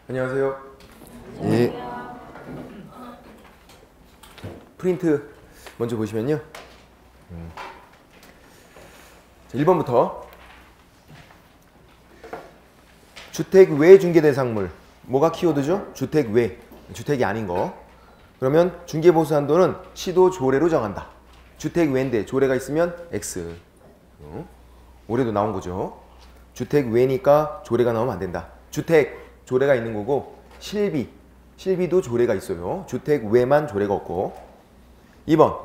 안녕하세요. 예. 프린트 먼저 보시면요. 1번부터 주택 외 중개대상물. 뭐가 키워드죠? 주택 외. 주택이 아닌 거. 그러면 중개보수 한도는 시도 조례로 정한다. 주택 외인데 조례가 있으면 X. 올해도 나온 거죠. 주택 외니까 조례가 나오면 안 된다. 주택 조례가 있는 거고 실비도 조례가 있어요. 주택 외만 조례가 없고. 2번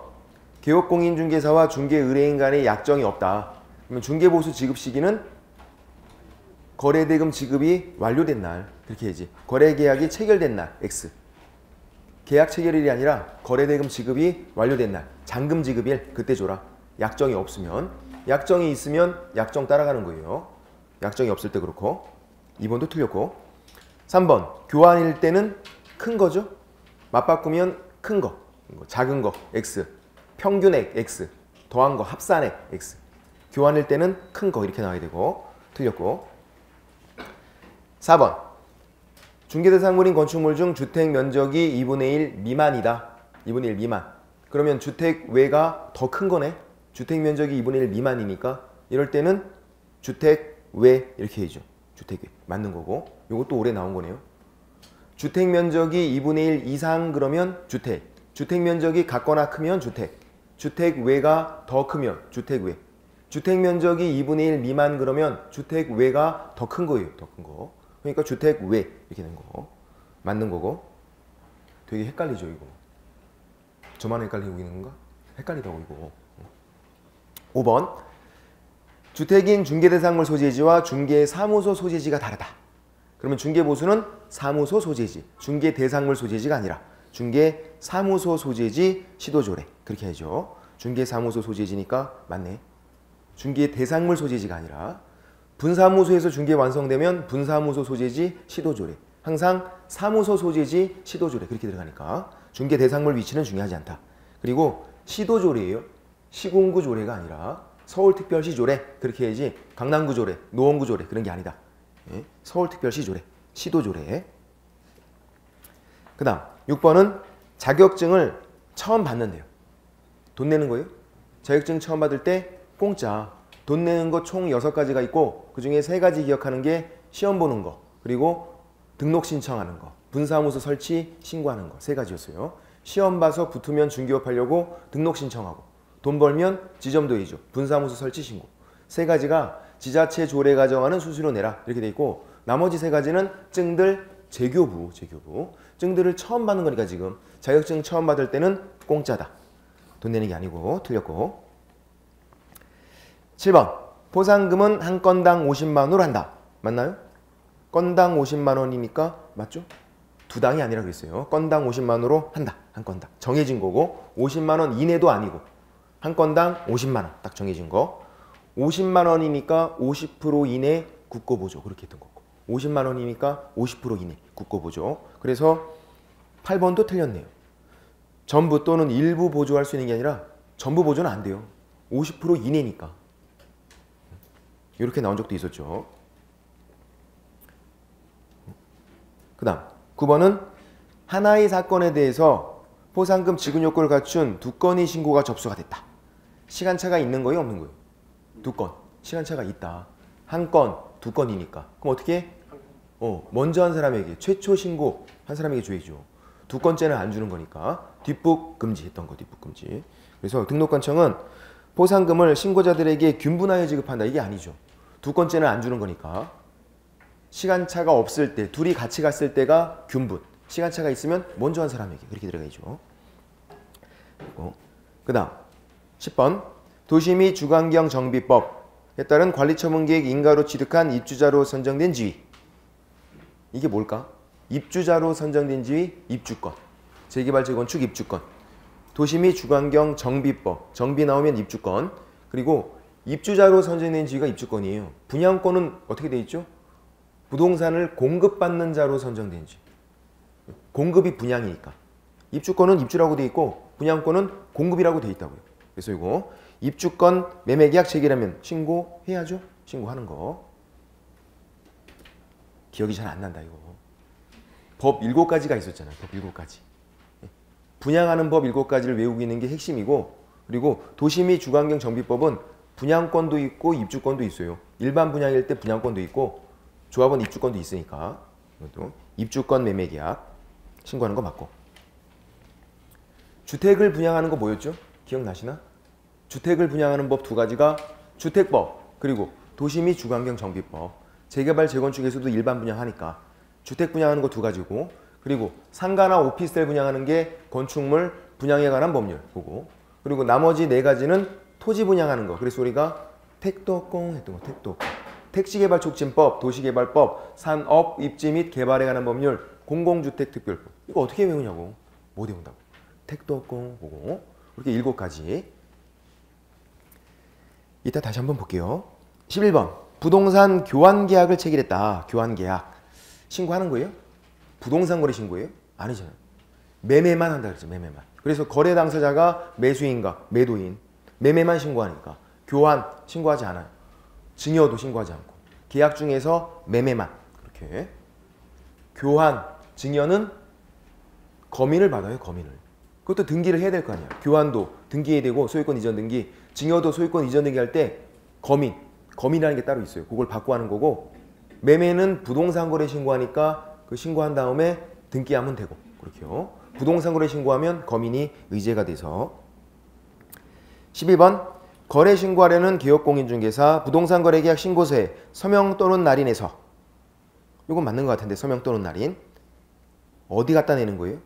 개업공인중개사와 중개의뢰인 간의 약정이 없다. 그러면 중개보수 지급 시기는 거래대금 지급이 완료된 날. 그렇게 해야지. 거래계약이 체결된 날 X. 계약 체결일이 아니라 거래대금 지급이 완료된 날. 잔금 지급일 그때 줘라. 약정이 없으면. 약정이 있으면 약정 따라가는 거예요. 약정이 없을 때 그렇고. 2번도 틀렸고. 3번 교환일 때는 큰 거죠. 맞바꾸면 큰 거, 작은 거 X, 평균액 X, 더한 거 합산액 X. 교환일 때는 큰 거 이렇게 나와야 되고. 틀렸고. 4번 중개대상물인 건축물 중 주택 면적이 2분의 1 미만이다. 2분의 1 미만. 그러면 주택 외가 더 큰 거네. 주택 면적이 2분의 1 미만이니까 이럴 때는 주택 외 이렇게 해야죠. 주택 외 맞는 거고. 요것도 올해 나온 거네요. 주택 면적이 2분의 1 이상 그러면 주택. 주택 면적이 같거나 크면 주택. 주택 외가 더 크면 주택 외. 주택 면적이 2분의 1 미만 그러면 주택 외가 더 큰 거예요. 더 큰 거. 그러니까 주택 외 이렇게 되는 거. 맞는 거고. 되게 헷갈리죠 이거. 저만 헷갈리고 있는 건가? 헷갈리다고 이거. 5번 주택인 중개대상물 소재지와 중개사무소 소재지가 다르다. 그러면 중개보수는 사무소 소재지, 중개대상물 소재지가 아니라 중개사무소 소재지 시도조례. 그렇게 해야죠. 중개사무소 소재지니까 맞네. 중개대상물 소재지가 아니라 분사무소에서 중개 완성되면 분사무소 소재지 시도조례. 항상 사무소 소재지 시도조례 그렇게 들어가니까 중개대상물 위치는 중요하지 않다. 그리고 시도조례예요. 시군구조례가 아니라 서울특별시조례 그렇게 해야지. 강남구조례, 노원구조례 그런 게 아니다. 예? 서울특별시조례, 시도조례. 그 다음 6번은 자격증을 처음 받는데요. 돈 내는 거예요. 자격증 처음 받을 때 공짜. 돈 내는 거 총 6가지가 있고 그 중에 3가지 기억하는 게 시험 보는 거 그리고 등록 신청하는 거 분사무소 설치 신고하는 거 3가지였어요. 시험 봐서 붙으면 중개업하려고 등록 신청하고 돈 벌면 지점도 해줘. 분사무소 설치 신고. 3가지가 지자체 조례 가정하는 수수료 내라 이렇게 돼 있고 나머지 3가지는 증들 재교부. 증들을 처음 받는 거니까 지금 자격증 처음 받을 때는 공짜다. 돈 내는 게 아니고. 틀렸고. 7번 포상금은 한 건당 50만 원으로 한다. 맞나요? 건당 50만 원이니까 맞죠? 두 당이 아니라 그랬어요. 건당 50만 원으로 한다. 한 건당. 정해진 거고 50만 원 이내도 아니고 한 건당 50만 원 딱 정해진 거. 50만 원이니까 50% 이내 국고보조 그렇게 했던 거고 50만 원이니까 50% 이내 국고보조. 그래서 8번도 틀렸네요. 전부 또는 일부 보조할 수 있는 게 아니라 전부 보조는 안 돼요. 50% 이내니까. 이렇게 나온 적도 있었죠. 그 다음 9번은 하나의 사건에 대해서 포상금 지급 요건을 갖춘 2건의 신고가 접수가 됐다. 시간차가 있는 거예요? 없는 거예요? 2건. 시간차가 있다. 한 건, 2건이니까. 그럼 어떻게 해? 먼저 한 사람에게 최초 신고 한 사람에게 줘야죠. 2건째는 안 주는 거니까 뒷북 금지했던 거. 뒷북 금지. 그래서 등록관청은 포상금을 신고자들에게 균분하여 지급한다. 이게 아니죠. 2건째는 안 주는 거니까 시간차가 없을 때 둘이 같이 갔을 때가 균분. 시간차가 있으면 먼저 한 사람에게 그렇게 들어가야죠. 그 다음 10번 도시 및 주관경 정비법에 따른 관리처분계획 인가로 취득한 입주자로 선정된 지위. 이게 뭘까? 입주자로 선정된 지위 입주권. 재개발 재건축 입주권. 도시 및 주관경 정비법. 정비 나오면 입주권. 그리고 입주자로 선정된 지위가 입주권이에요. 분양권은 어떻게 돼 있죠? 부동산을 공급받는 자로 선정된 지위. 공급이 분양이니까. 입주권은 입주라고 돼 있고 분양권은 공급이라고 돼 있다고요. 그래서 이거 입주권 매매계약 체결하면 신고해야죠. 신고하는 거. 기억이 잘 안 난다 이거. 법 7가지가 있었잖아요. 법 7가지. 분양하는 법 7가지를 외우고 있는 게 핵심이고, 그리고 도시 및 주거환경 정비법은 분양권도 있고 입주권도 있어요. 일반 분양일 때 분양권도 있고 조합원 입주권도 있으니까 이것도 입주권 매매계약 신고하는 거 맞고. 주택을 분양하는 거 뭐였죠? 기억나시나? 주택을 분양하는 법 2가지가 주택법 그리고 도시 및 주거환경 정비법. 재개발 재건축에서도 일반 분양하니까 주택 분양하는 거 2가지고, 그리고 상가나 오피스텔 분양하는 게 건축물 분양에 관한 법률 보고, 그리고 나머지 4가지는 토지 분양하는 거. 그래서 우리가 택도공 했던 거. 택도공. 택지개발촉진법, 도시개발법, 산업 입지 및 개발에 관한 법률, 공공주택특별법. 이거 어떻게 외우냐고. 못 외운다고. 택도공 보고. 이렇게 7가지. 이따 다시 한번 볼게요. 11번. 부동산 교환계약을 체결했다. 교환계약. 신고하는 거예요? 부동산 거래 신고예요? 아니잖아요. 매매만 한다 그랬죠. 매매만. 그래서 거래 당사자가 매수인과 매도인. 매매만 신고하니까 교환 신고하지 않아요. 증여도 신고하지 않고. 계약 중에서 매매만. 그렇게. 교환, 증여는 거민을 받아요. 거민을. 그것도 등기를 해야 될 거 아니야. 교환도 등기해야 되고 소유권 이전 등기. 증여도 소유권 이전 등기 할 때 거민이라는 게 따로 있어요. 그걸 받고 하는 거고, 매매는 부동산 거래 신고하니까 그 신고한 다음에 등기하면 되고 그렇게요. 부동산 거래 신고하면 거민이 의제가 돼서. 12번. 거래 신고하려는 기업공인중개사 부동산 거래 계약 신고서에 서명 또는 날인해서, 이건 맞는 것 같은데, 서명 또는 날인 어디 갖다 내는 거예요?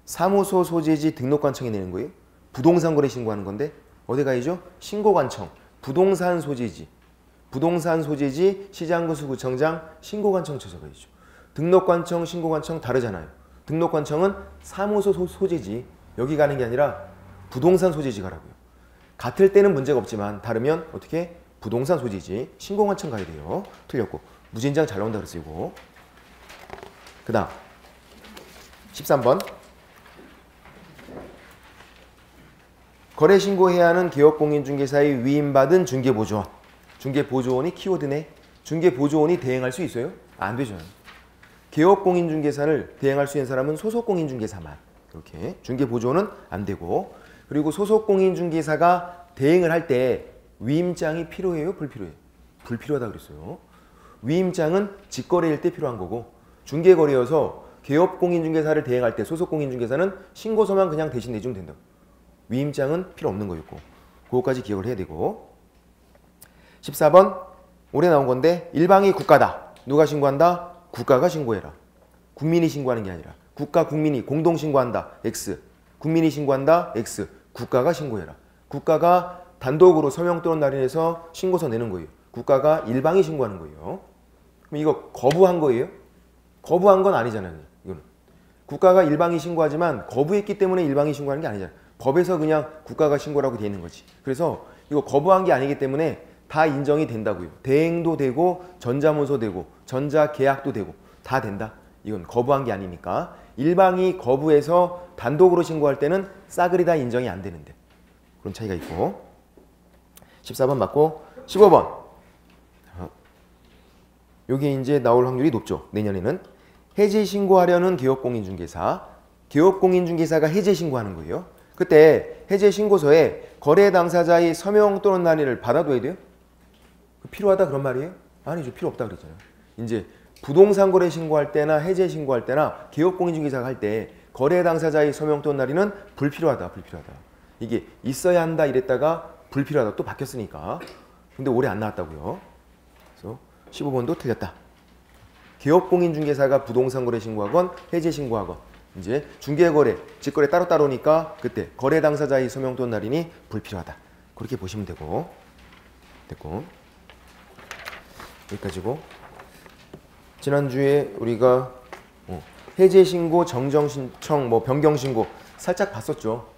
사무소 소재지 등록관청에 내는 거예요? 부동산 거래 신고하는 건데 어디 가야죠? 신고관청. 부동산 소재지 시장구수 구청장 신고관청 찾아가야죠. 등록관청 신고관청 다르잖아요. 등록관청은 사무소 소재지, 여기 가는 게 아니라 부동산 소재지 가라고요. 같을 때는 문제가 없지만 다르면 어떻게? 부동산 소재지 신고관청 가야 돼요. 틀렸고. 무진장 잘 나온다 그랬어요. 이거. 그 다음 13번. 거래 신고해야 하는 기업공인중개사의 위임받은 중개보조원. 중개보조원이 키워드네. 중개보조원이 대행할 수 있어요? 안 되죠. 기업공인중개사를 대행할 수 있는 사람은 소속공인중개사만. 이렇게. 중개보조원은 안 되고. 그리고 소속공인중개사가 대행을 할 때 위임장이 필요해요? 불필요해요? 불필요하다 그랬어요. 위임장은 직거래일 때 필요한 거고, 중개거래여서 기업공인중개사를 대행할 때 소속공인중개사는 신고서만 그냥 대신 내주면 된다. 위임장은 필요 없는 거였고, 그거까지 기억을 해야 되고. 14번. 올해 나온 건데, 일방이 국가다. 누가 신고한다? 국가가 신고해라. 국민이 신고하는 게 아니라 국가 국민이 공동 신고한다. X. 국민이 신고한다. X. 국가가 신고해라. 국가가 단독으로 서명 또는 날인해서 신고서 내는 거예요. 국가가 일방이 신고하는 거예요. 그럼 이거 거부한 거예요? 거부한 건 아니잖아요. 이거는 국가가 일방이 신고하지만 거부했기 때문에 일방이 신고하는 게 아니잖아요. 법에서 그냥 국가가 신고라고 돼 있는 거지. 그래서 이거 거부한 게 아니기 때문에 다 인정이 된다고요. 대행도 되고 전자문서 되고 전자계약도 되고 다 된다. 이건 거부한 게 아니니까. 일방이 거부해서 단독으로 신고할 때는 싸그리 다 인정이 안 되는데, 그런 차이가 있고. 14번 맞고. 15번. 여기 이제 나올 확률이 높죠. 내년에는. 해지 신고하려는 기업공인중개사. 기업공인중개사가 해지 신고하는 거예요. 그때 해지 신고서에 거래 당사자의 서명 또는 날인을 받아둬야 돼요? 필요하다 그런 말이에요? 아니죠. 필요 없다 그랬잖아요. 이제 부동산 거래 신고할 때나 해지 신고할 때나 기업공인중개사가 할 때 거래 당사자의 서명 또는 날인은 불필요하다. 이게 있어야 한다 이랬다가 불필요하다 또 바뀌었으니까. 근데 올해 안 나왔다고요. 그래서 15번도 틀렸다. 기업공인중개사가 부동산 거래 신고하건 해지 신고하건 이제 중개거래, 직거래 따로따로니까 그때 거래 당사자의 서명 또는 날인이 불필요하다. 그렇게 보시면 되고. 됐고. 여기까지고. 지난주에 우리가 해제 신고, 정정 신청, 뭐 변경 신고 살짝 봤었죠.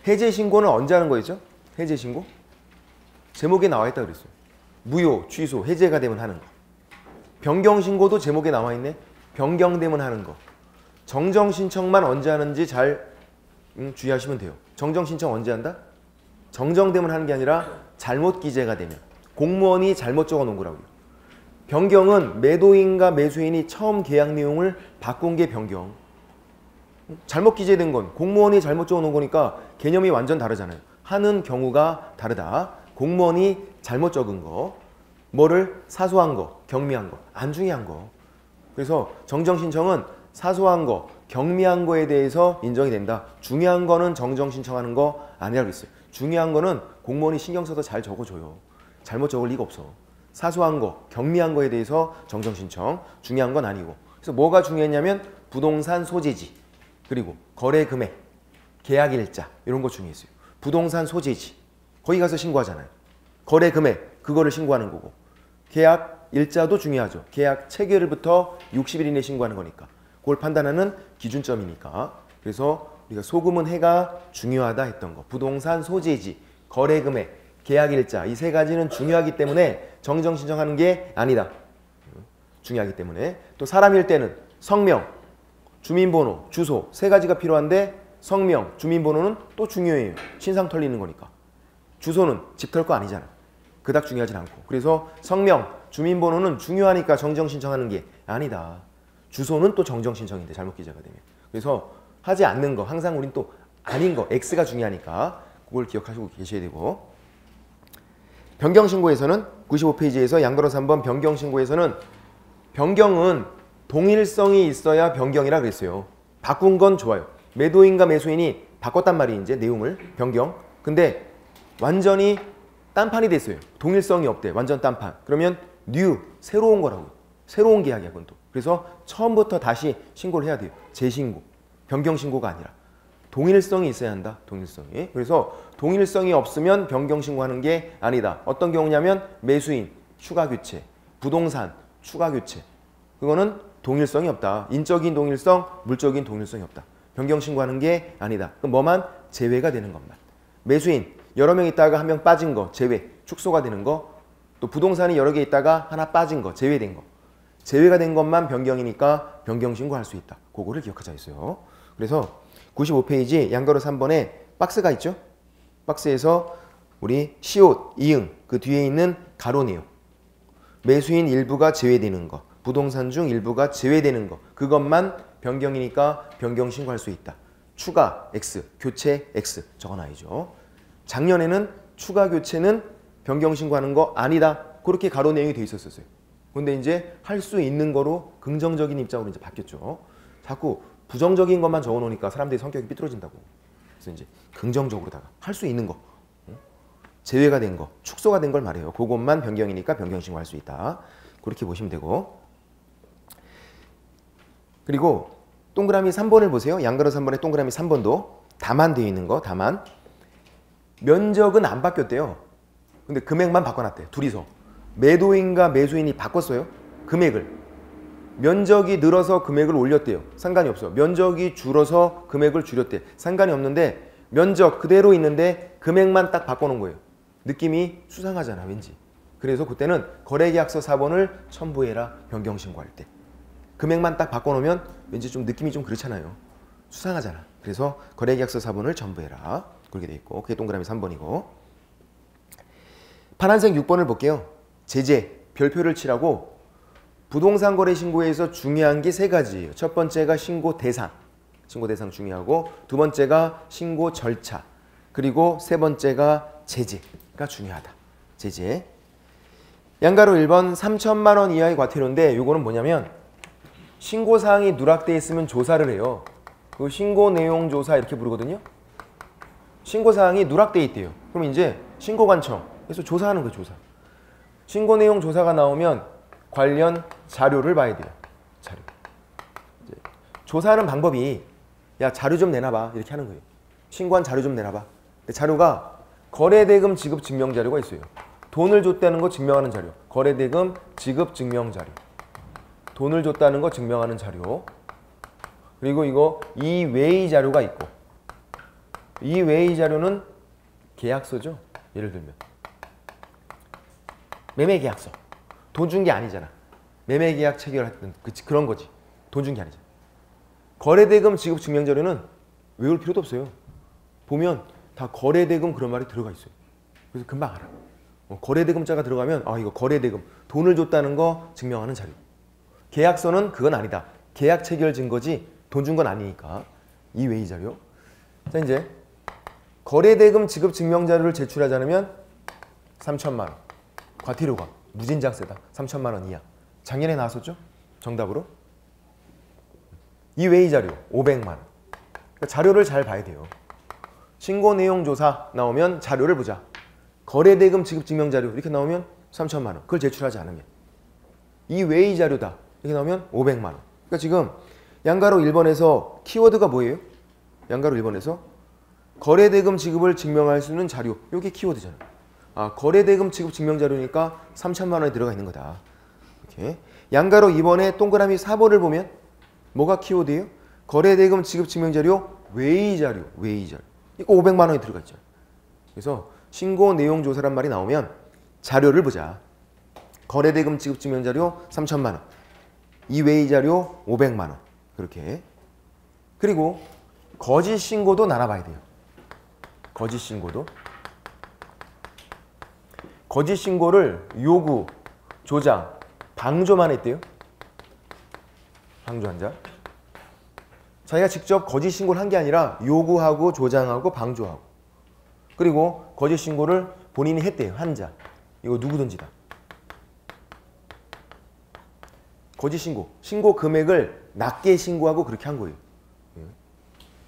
해제 신고는 언제 하는 거였죠? 해제 신고? 제목에 나와 있다 그랬어요. 무효, 취소, 해제가 되면 하는 거. 변경 신고도 제목에 나와 있네. 변경되면 하는 거. 정정 신청만 언제 하는지 잘 주의하시면 돼요. 정정 신청 언제 한다? 정정되면 하는 게 아니라 잘못 기재가 되면. 공무원이 잘못 적어 놓은 거라고요. 변경은 매도인과 매수인이 처음 계약 내용을 바꾼 게 변경. 잘못 기재된 건 공무원이 잘못 적어놓은 거니까 개념이 완전 다르잖아요. 하는 경우가 다르다. 공무원이 잘못 적은 거, 뭐를 사소한 거, 경미한 거, 안 중요한 거. 그래서 정정 신청은 사소한 거, 경미한 거에 대해서 인정이 된다. 중요한 거는 정정 신청하는 거 아니라고 그랬어요. 중요한 거는 공무원이 신경 써서 잘 적어줘요. 잘못 적을 리가 없어. 사소한 거, 경미한 거에 대해서 정정 신청, 중요한 건 아니고. 그래서 뭐가 중요했냐면 부동산 소재지, 그리고 거래 금액, 계약 일자 이런 거 중요했어요. 부동산 소재지, 거기 가서 신고하잖아요. 거래 금액, 그거를 신고하는 거고. 계약 일자도 중요하죠. 계약 체결일부터 60일 이내에 신고하는 거니까. 그걸 판단하는 기준점이니까. 그래서 우리가 소금은 해가 중요하다 했던 거. 부동산 소재지, 거래 금액, 계약 일자 이 세 가지는 중요하기 때문에 정정 신청하는 게 아니다. 중요하기 때문에. 또 사람일 때는 성명, 주민번호, 주소 세 가지가 필요한데 성명, 주민번호는 또 중요해요. 신상 털리는 거니까. 주소는 집 털 거 아니잖아. 그닥 중요하진 않고. 그래서 성명, 주민번호는 중요하니까 정정 신청하는 게 아니다. 주소는 또 정정 신청인데 잘못 기재가 되면. 그래서 하지 않는 거, 항상 우린 또 아닌 거, X가 중요하니까 그걸 기억하시고 계셔야 되고. 변경신고에서는 95페이지에서 양가로 3번 변경신고에서는 변경은 동일성이 있어야 변경이라 그랬어요. 바꾼 건 좋아요. 매도인과 매수인이 바꿨단 말이에요. 이제 내용을 변경. 근데 완전히 딴판이 됐어요. 동일성이 없대. 완전 딴판. 그러면 뉴, 새로운 거라고. 새로운 계약이야, 그건 또. 그래서 처음부터 다시 신고를 해야 돼요. 재신고. 변경신고가 아니라. 동일성이 있어야 한다. 동일성이. 그래서 동일성이 없으면 변경신고하는 게 아니다. 어떤 경우냐면 매수인, 추가교체, 부동산, 추가교체. 그거는 동일성이 없다. 인적인 동일성, 물적인 동일성이 없다. 변경신고하는 게 아니다. 그럼 뭐만? 제외가 되는 것만. 매수인, 여러 명 있다가 한 명 빠진 거, 제외, 축소가 되는 거. 또 부동산이 여러 개 있다가 하나 빠진 거, 제외된 거. 제외가 된 것만 변경이니까 변경신고할 수 있다. 그거를 기억하자 했어요. 그래서 95페이지 양가로 3번에 박스가 있죠? 박스에서 우리 시옷, 이응, 그 뒤에 있는 가로 내용. 매수인 일부가 제외되는 거, 부동산 중 일부가 제외되는 거. 그것만 변경이니까 변경신고할 수 있다. 추가 X, 교체 X 적어놔야죠. 작년에는 추가 교체는 변경신고하는 거 아니다. 그렇게 가로 내용이 돼 있었어요. 근데 이제 할 수 있는 거로 긍정적인 입장으로 이제 바뀌었죠. 자꾸 부정적인 것만 적어 놓으니까 사람들이 성격이 삐뚤어진다고. 그래서 이제 긍정적으로다가 할 수 있는 거, 제외가 된 거, 축소가 된 걸 말해요. 그것만 변경이니까 변경신고할 수 있다. 그렇게 보시면 되고. 그리고 동그라미 3번을 보세요. 양가로 3번에 동그라미 3번도 다만 되어 있는 거, 다만. 면적은 안 바뀌었대요. 근데 금액만 바꿔놨대요. 둘이서. 매도인과 매수인이 바꿨어요. 금액을. 면적이 늘어서 금액을 올렸대요. 상관이 없어. 면적이 줄어서 금액을 줄였대. 상관이 없는데 면적 그대로 있는데 금액만 딱 바꿔놓은 거예요. 느낌이 수상하잖아, 왠지. 그래서 그때는 거래계약서 4번을 첨부해라, 변경신고할 때. 금액만 딱 바꿔놓으면 왠지 좀 느낌이 좀 그렇잖아요. 수상하잖아. 그래서 거래계약서 4번을 첨부해라. 그렇게 돼 있고. 그게 동그라미 3번이고. 파란색 6번을 볼게요. 제재, 별표를 칠하고 부동산 거래 신고에서 중요한 게 세 가지예요. 첫 번째가 신고 대상. 신고 대상 중요하고, 두 번째가 신고 절차, 그리고 세 번째가 제재가 중요하다. 제재. 양가로 1번 3천만 원 이하의 과태료인데 이거는 뭐냐면 신고사항이 누락돼 있으면 조사를 해요. 그 신고 내용 조사 이렇게 부르거든요. 신고사항이 누락돼 있대요. 그럼 이제 신고관청에서 조사하는 거예요. 조사. 신고 내용 조사가 나오면 관련 자료를 봐야 돼요. 자료. 이제 조사하는 방법이 야 자료 좀 내놔봐 이렇게 하는 거예요. 신고한 자료 좀 내놔봐. 근데 자료가 거래대금 지급 증명 자료가 있어요. 돈을 줬다는 거 증명하는 자료. 거래대금 지급 증명 자료. 돈을 줬다는 거 증명하는 자료. 그리고 이거 이외의 자료가 있고, 이외의 자료는 계약서죠. 예를 들면 매매계약서. 돈 준 게 아니잖아. 매매계약 체결했던 그런 거지. 돈 준 게 아니잖아. 거래대금 지급 증명 자료는 외울 필요도 없어요. 보면 다 거래대금 그런 말이 들어가 있어요. 그래서 금방 알아. 거래대금자가 들어가면 이거 거래대금, 돈을 줬다는 거 증명하는 자료. 계약서는 그건 아니다. 계약 체결 증거지 돈 준 건 아니니까. 이외의 자료. 자, 이제 거래대금 지급 증명 자료를 제출하지 않으면 3천만 원. 과태료가 무진장세다. 3천만 원 이하. 작년에 나왔었죠? 정답으로. 이외의 자료 500만 원. 그러니까 자료를 잘 봐야 돼요. 신고 내용 조사 나오면 자료를 보자. 거래대금 지급 증명 자료 이렇게 나오면 3천만 원. 그걸 제출하지 않으면. 이외의 자료다. 이렇게 나오면 500만 원. 그러니까 지금 양가로 1번에서 키워드가 뭐예요? 양가로 1번에서 거래대금 지급을 증명할 수 있는 자료. 이게 키워드잖아. 거래대금 지급 증명 자료니까 3천만 원이 들어가 있는 거다. 이렇게. 양가로 2번에 동그라미 4번을 보면 뭐가 키워드예요? 거래대금 지급 증명 자료 외의 자료. 외의 자료. 이거 500만 원이 들어가 있죠. 그래서 신고 내용 조사란 말이 나오면 자료를 보자. 거래대금 지급 증명 자료 3천만 원. 이외의 자료 500만 원. 그렇게. 그리고 거짓 신고도 나눠봐야 돼요. 거짓 신고도. 거짓 신고를 요구, 조장, 방조만 했대요. 방조한 자. 자기가 직접 거짓 신고를 한 게 아니라 요구하고 조장하고 방조하고. 그리고 거짓 신고를 본인이 했대요. 한 자. 이거 누구든지다. 거짓 신고. 신고 금액을 낮게 신고하고 그렇게 한 거예요.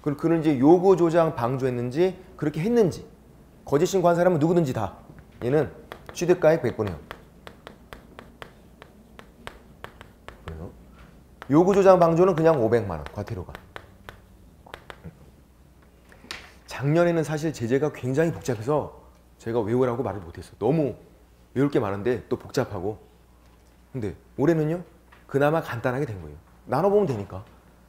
그리고 그는 이제 요구, 조장, 방조했는지 그렇게 했는지. 거짓 신고한 사람은 누구든지 다. 얘는 취득가액 100분의 0. 요구, 조장, 방조는 그냥 500만 원. 과태료가. 작년에는 사실 제재가 굉장히 복잡해서 제가 외우라고 말을 못했어요. 너무 외울 게 많은데 또 복잡하고. 근데 올해는요. 그나마 간단하게 된 거예요. 나눠보면 되니까.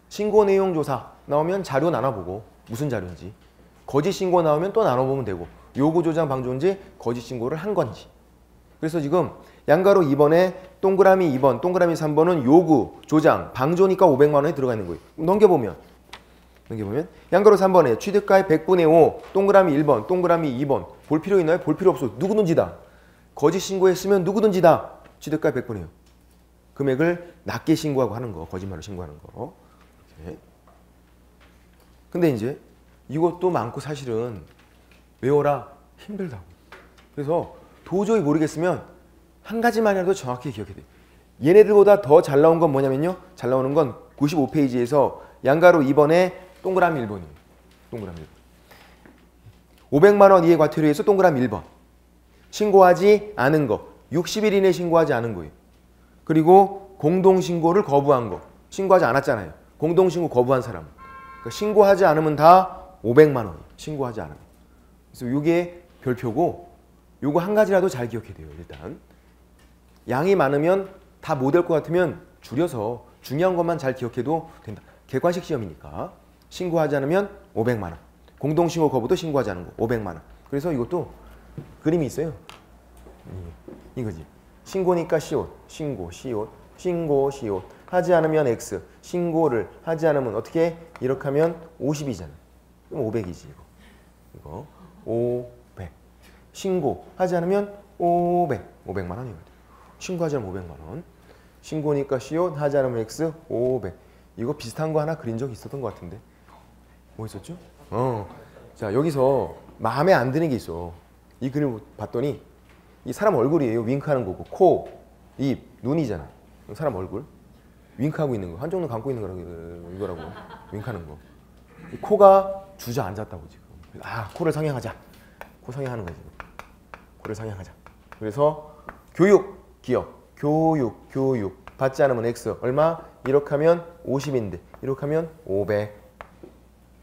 신고 내용 조사 나오면 자료 나눠보고 무슨 자료인지. 거짓 신고 나오면 또 나눠보면 되고. 요구, 조장, 방조인지 거짓 신고를 한 건지. 그래서 지금 양가로 2번에 동그라미 2번, 동그라미 3번은 요구, 조장, 방조니까 500만 원이 들어가 있는 거예요. 넘겨보면 양가로 3번에 취득가액 100분의 5, 동그라미 1번, 동그라미 2번. 볼 필요 있나요? 볼 필요 없어. 누구든지 다. 거짓 신고했으면 누구든지 다 취득가액 100분의 5. 금액을 낮게 신고하고 하는 거. 거짓말로 신고하는 거. 이렇게. 근데 이제 이것도 많고 사실은 외워라 힘들다고. 그래서 도저히 모르겠으면 한 가지만이라도 정확히 기억해야 돼요. 얘네들보다 더 잘 나온 건 뭐냐면요. 잘 나오는 건 95페이지에서 양가로 2번에 동그라미 1번이에요. 동그라미 1번. 500만 원 이하 과태료에서 동그라미 1번. 신고하지 않은 거. 60일 이내 신고하지 않은 거예요. 그리고 공동신고를 거부한 거. 신고하지 않았잖아요. 공동신고 거부한 사람. 그러니까 신고하지 않으면 다 500만 원이에요. 신고하지 않으면. 그래서 이게 별표고 요거 한 가지라도 잘 기억해야 돼요. 일단. 양이 많으면 다 못 할 것 같으면 줄여서 중요한 것만 잘 기억해도 된다. 객관식 시험이니까. 신고하지 않으면 500만 원. 공동신고 거부도 신고하지 않은 거 500만 원. 그래서 이것도 그림이 있어요. 이거지. 신고니까 시옷. 신고, 시옷. 신고, 시옷. 하지 않으면 X. 신고를 하지 않으면 어떻게? 이렇게 하면 50이잖아. 그럼 500이지 이거. 500. 신고 하지 않으면 500. 500만 원이거든. 신고하지 않으면 500만 원. 신고니까 시옷, 하지 않으면 X, 500. 이거 비슷한 거 하나 그린 적 있었던 것 같은데. 뭐 있었죠? 자, 여기서 마음에 안 드는 게 있어. 이 그림 봤더니 이 사람 얼굴이에요. 윙크하는 거고. 코, 입, 눈이잖아. 사람 얼굴. 윙크하고 있는 거. 한쪽 눈 감고 있는 거라고. 이거라고. 윙크하는 거. 이 코가 주저앉았다고 지금. 코를 상향하자. 코 상향하는 거지. 코를 상향하자. 그래서 교육, 기업. 교육. 받지 않으면 X. 얼마? 이렇게 하면 50인데. 이렇게 하면 500.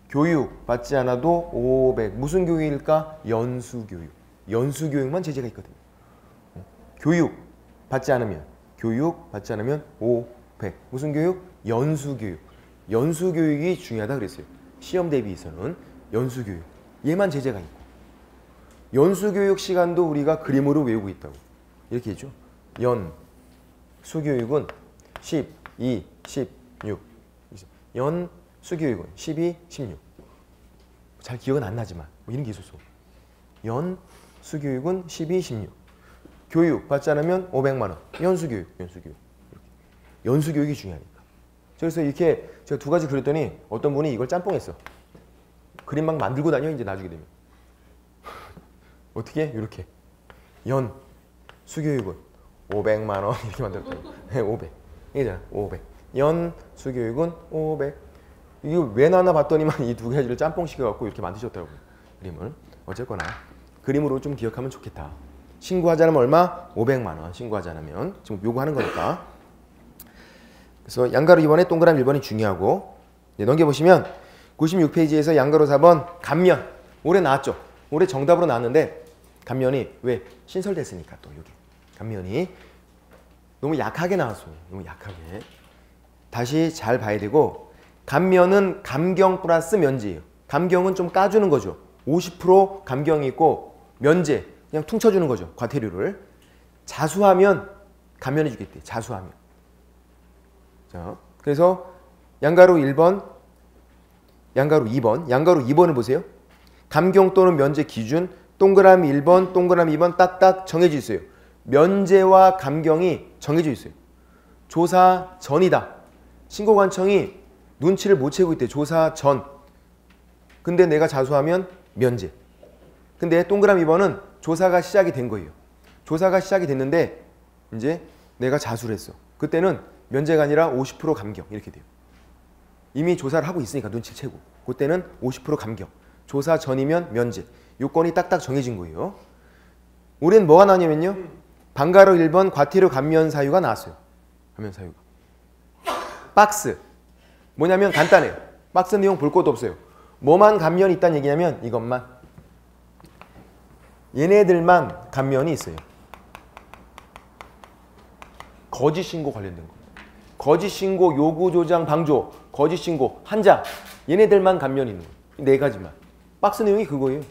교육 받지 않아도 500. 무슨 교육일까? 연수교육. 연수교육만 제재가 있거든요. 교육 받지 않으면 500. 무슨 교육? 연수교육. 연수교육이 중요하다 그랬어요. 시험 대비해서는 연수교육. 얘만 제재가 있고. 연수교육 시간도 우리가 그림으로 외우고 있다고. 이렇게 했죠. 연수교육은 12, 16. 연수교육은 12, 16. 잘 기억은 안 나지만 뭐 이런 게 있었어. 연수교육은 12, 16. 교육 받지 않으면 500만 원. 연수교육. 연수교육이 중요하니까. 그래서 이렇게 제가 두 가지 그렸더니 어떤 분이 이걸 짬뽕했어. 그림 막 만들고 다녀 이제 나중에 되면. 어떻게? 이렇게. 연 수교육은 500만 원 이렇게 만들었다고. 500. 이게잖아. 500. 연 수교육은 500. 이거 왜 나나 봤더니만 이 두 가지를 짬뽕 시켜갖고 이렇게 만드셨더라고요. 그림을. 어쨌거나 그림으로 좀 기억하면 좋겠다. 신고하자면 얼마? 500만 원. 신고하지 않으면. 지금 요구하는 거니까. 그래서 양가로 2번에 동그라미 1번이 중요하고, 네, 넘겨보시면 96페이지에서 양가로 4번 감면. 올해 나왔죠. 올해 정답으로 나왔는데 감면이 왜? 신설됐으니까 또 여기. 감면이 너무 약하게 나왔어요. 너무 약하게. 다시 잘 봐야 되고, 감면은 감경 플러스 면제예요. 감경은 좀 까주는 거죠. 50% 감경이 있고 면제 그냥 퉁쳐주는 거죠. 과태료를. 자수하면 감면해 주겠대. 자수하면. 자, 그래서 양가로 1번, 양가로 2번, 양가로 2번을 보세요. 감경 또는 면제 기준 동그라미 1번, 동그라미 2번 딱딱 정해져 있어요. 면제와 감경이 정해져 있어요. 조사 전이다. 신고관청이 눈치를 못 채고 있대. 조사 전. 근데 내가 자수하면 면제. 근데 동그라미 2번은 조사가 시작이 된 거예요. 조사가 시작이 됐는데 이제 내가 자수를 했어. 그때는 면제가 아니라 50% 감경 이렇게 돼요. 이미 조사를 하고 있으니까 눈치를 채고. 그때는 50% 감경. 조사 전이면 면제. 요건이 딱딱 정해진 거예요. 올해는 뭐가 나왔냐면요. 방가로 1번 과태료 감면 사유가 나왔어요. 감면 사유가. 박스. 뭐냐면 간단해요. 박스 내용 볼 것도 없어요. 뭐만 감면이 있다는 얘기냐면 이것만. 얘네들만 감면이 있어요. 거짓 신고 관련된 거. 거짓 신고, 요구 조장, 방조, 거짓 신고, 한자. 얘네들만 감면이 있는 거예요. 네 가지만. 박스 내용이 그거예요.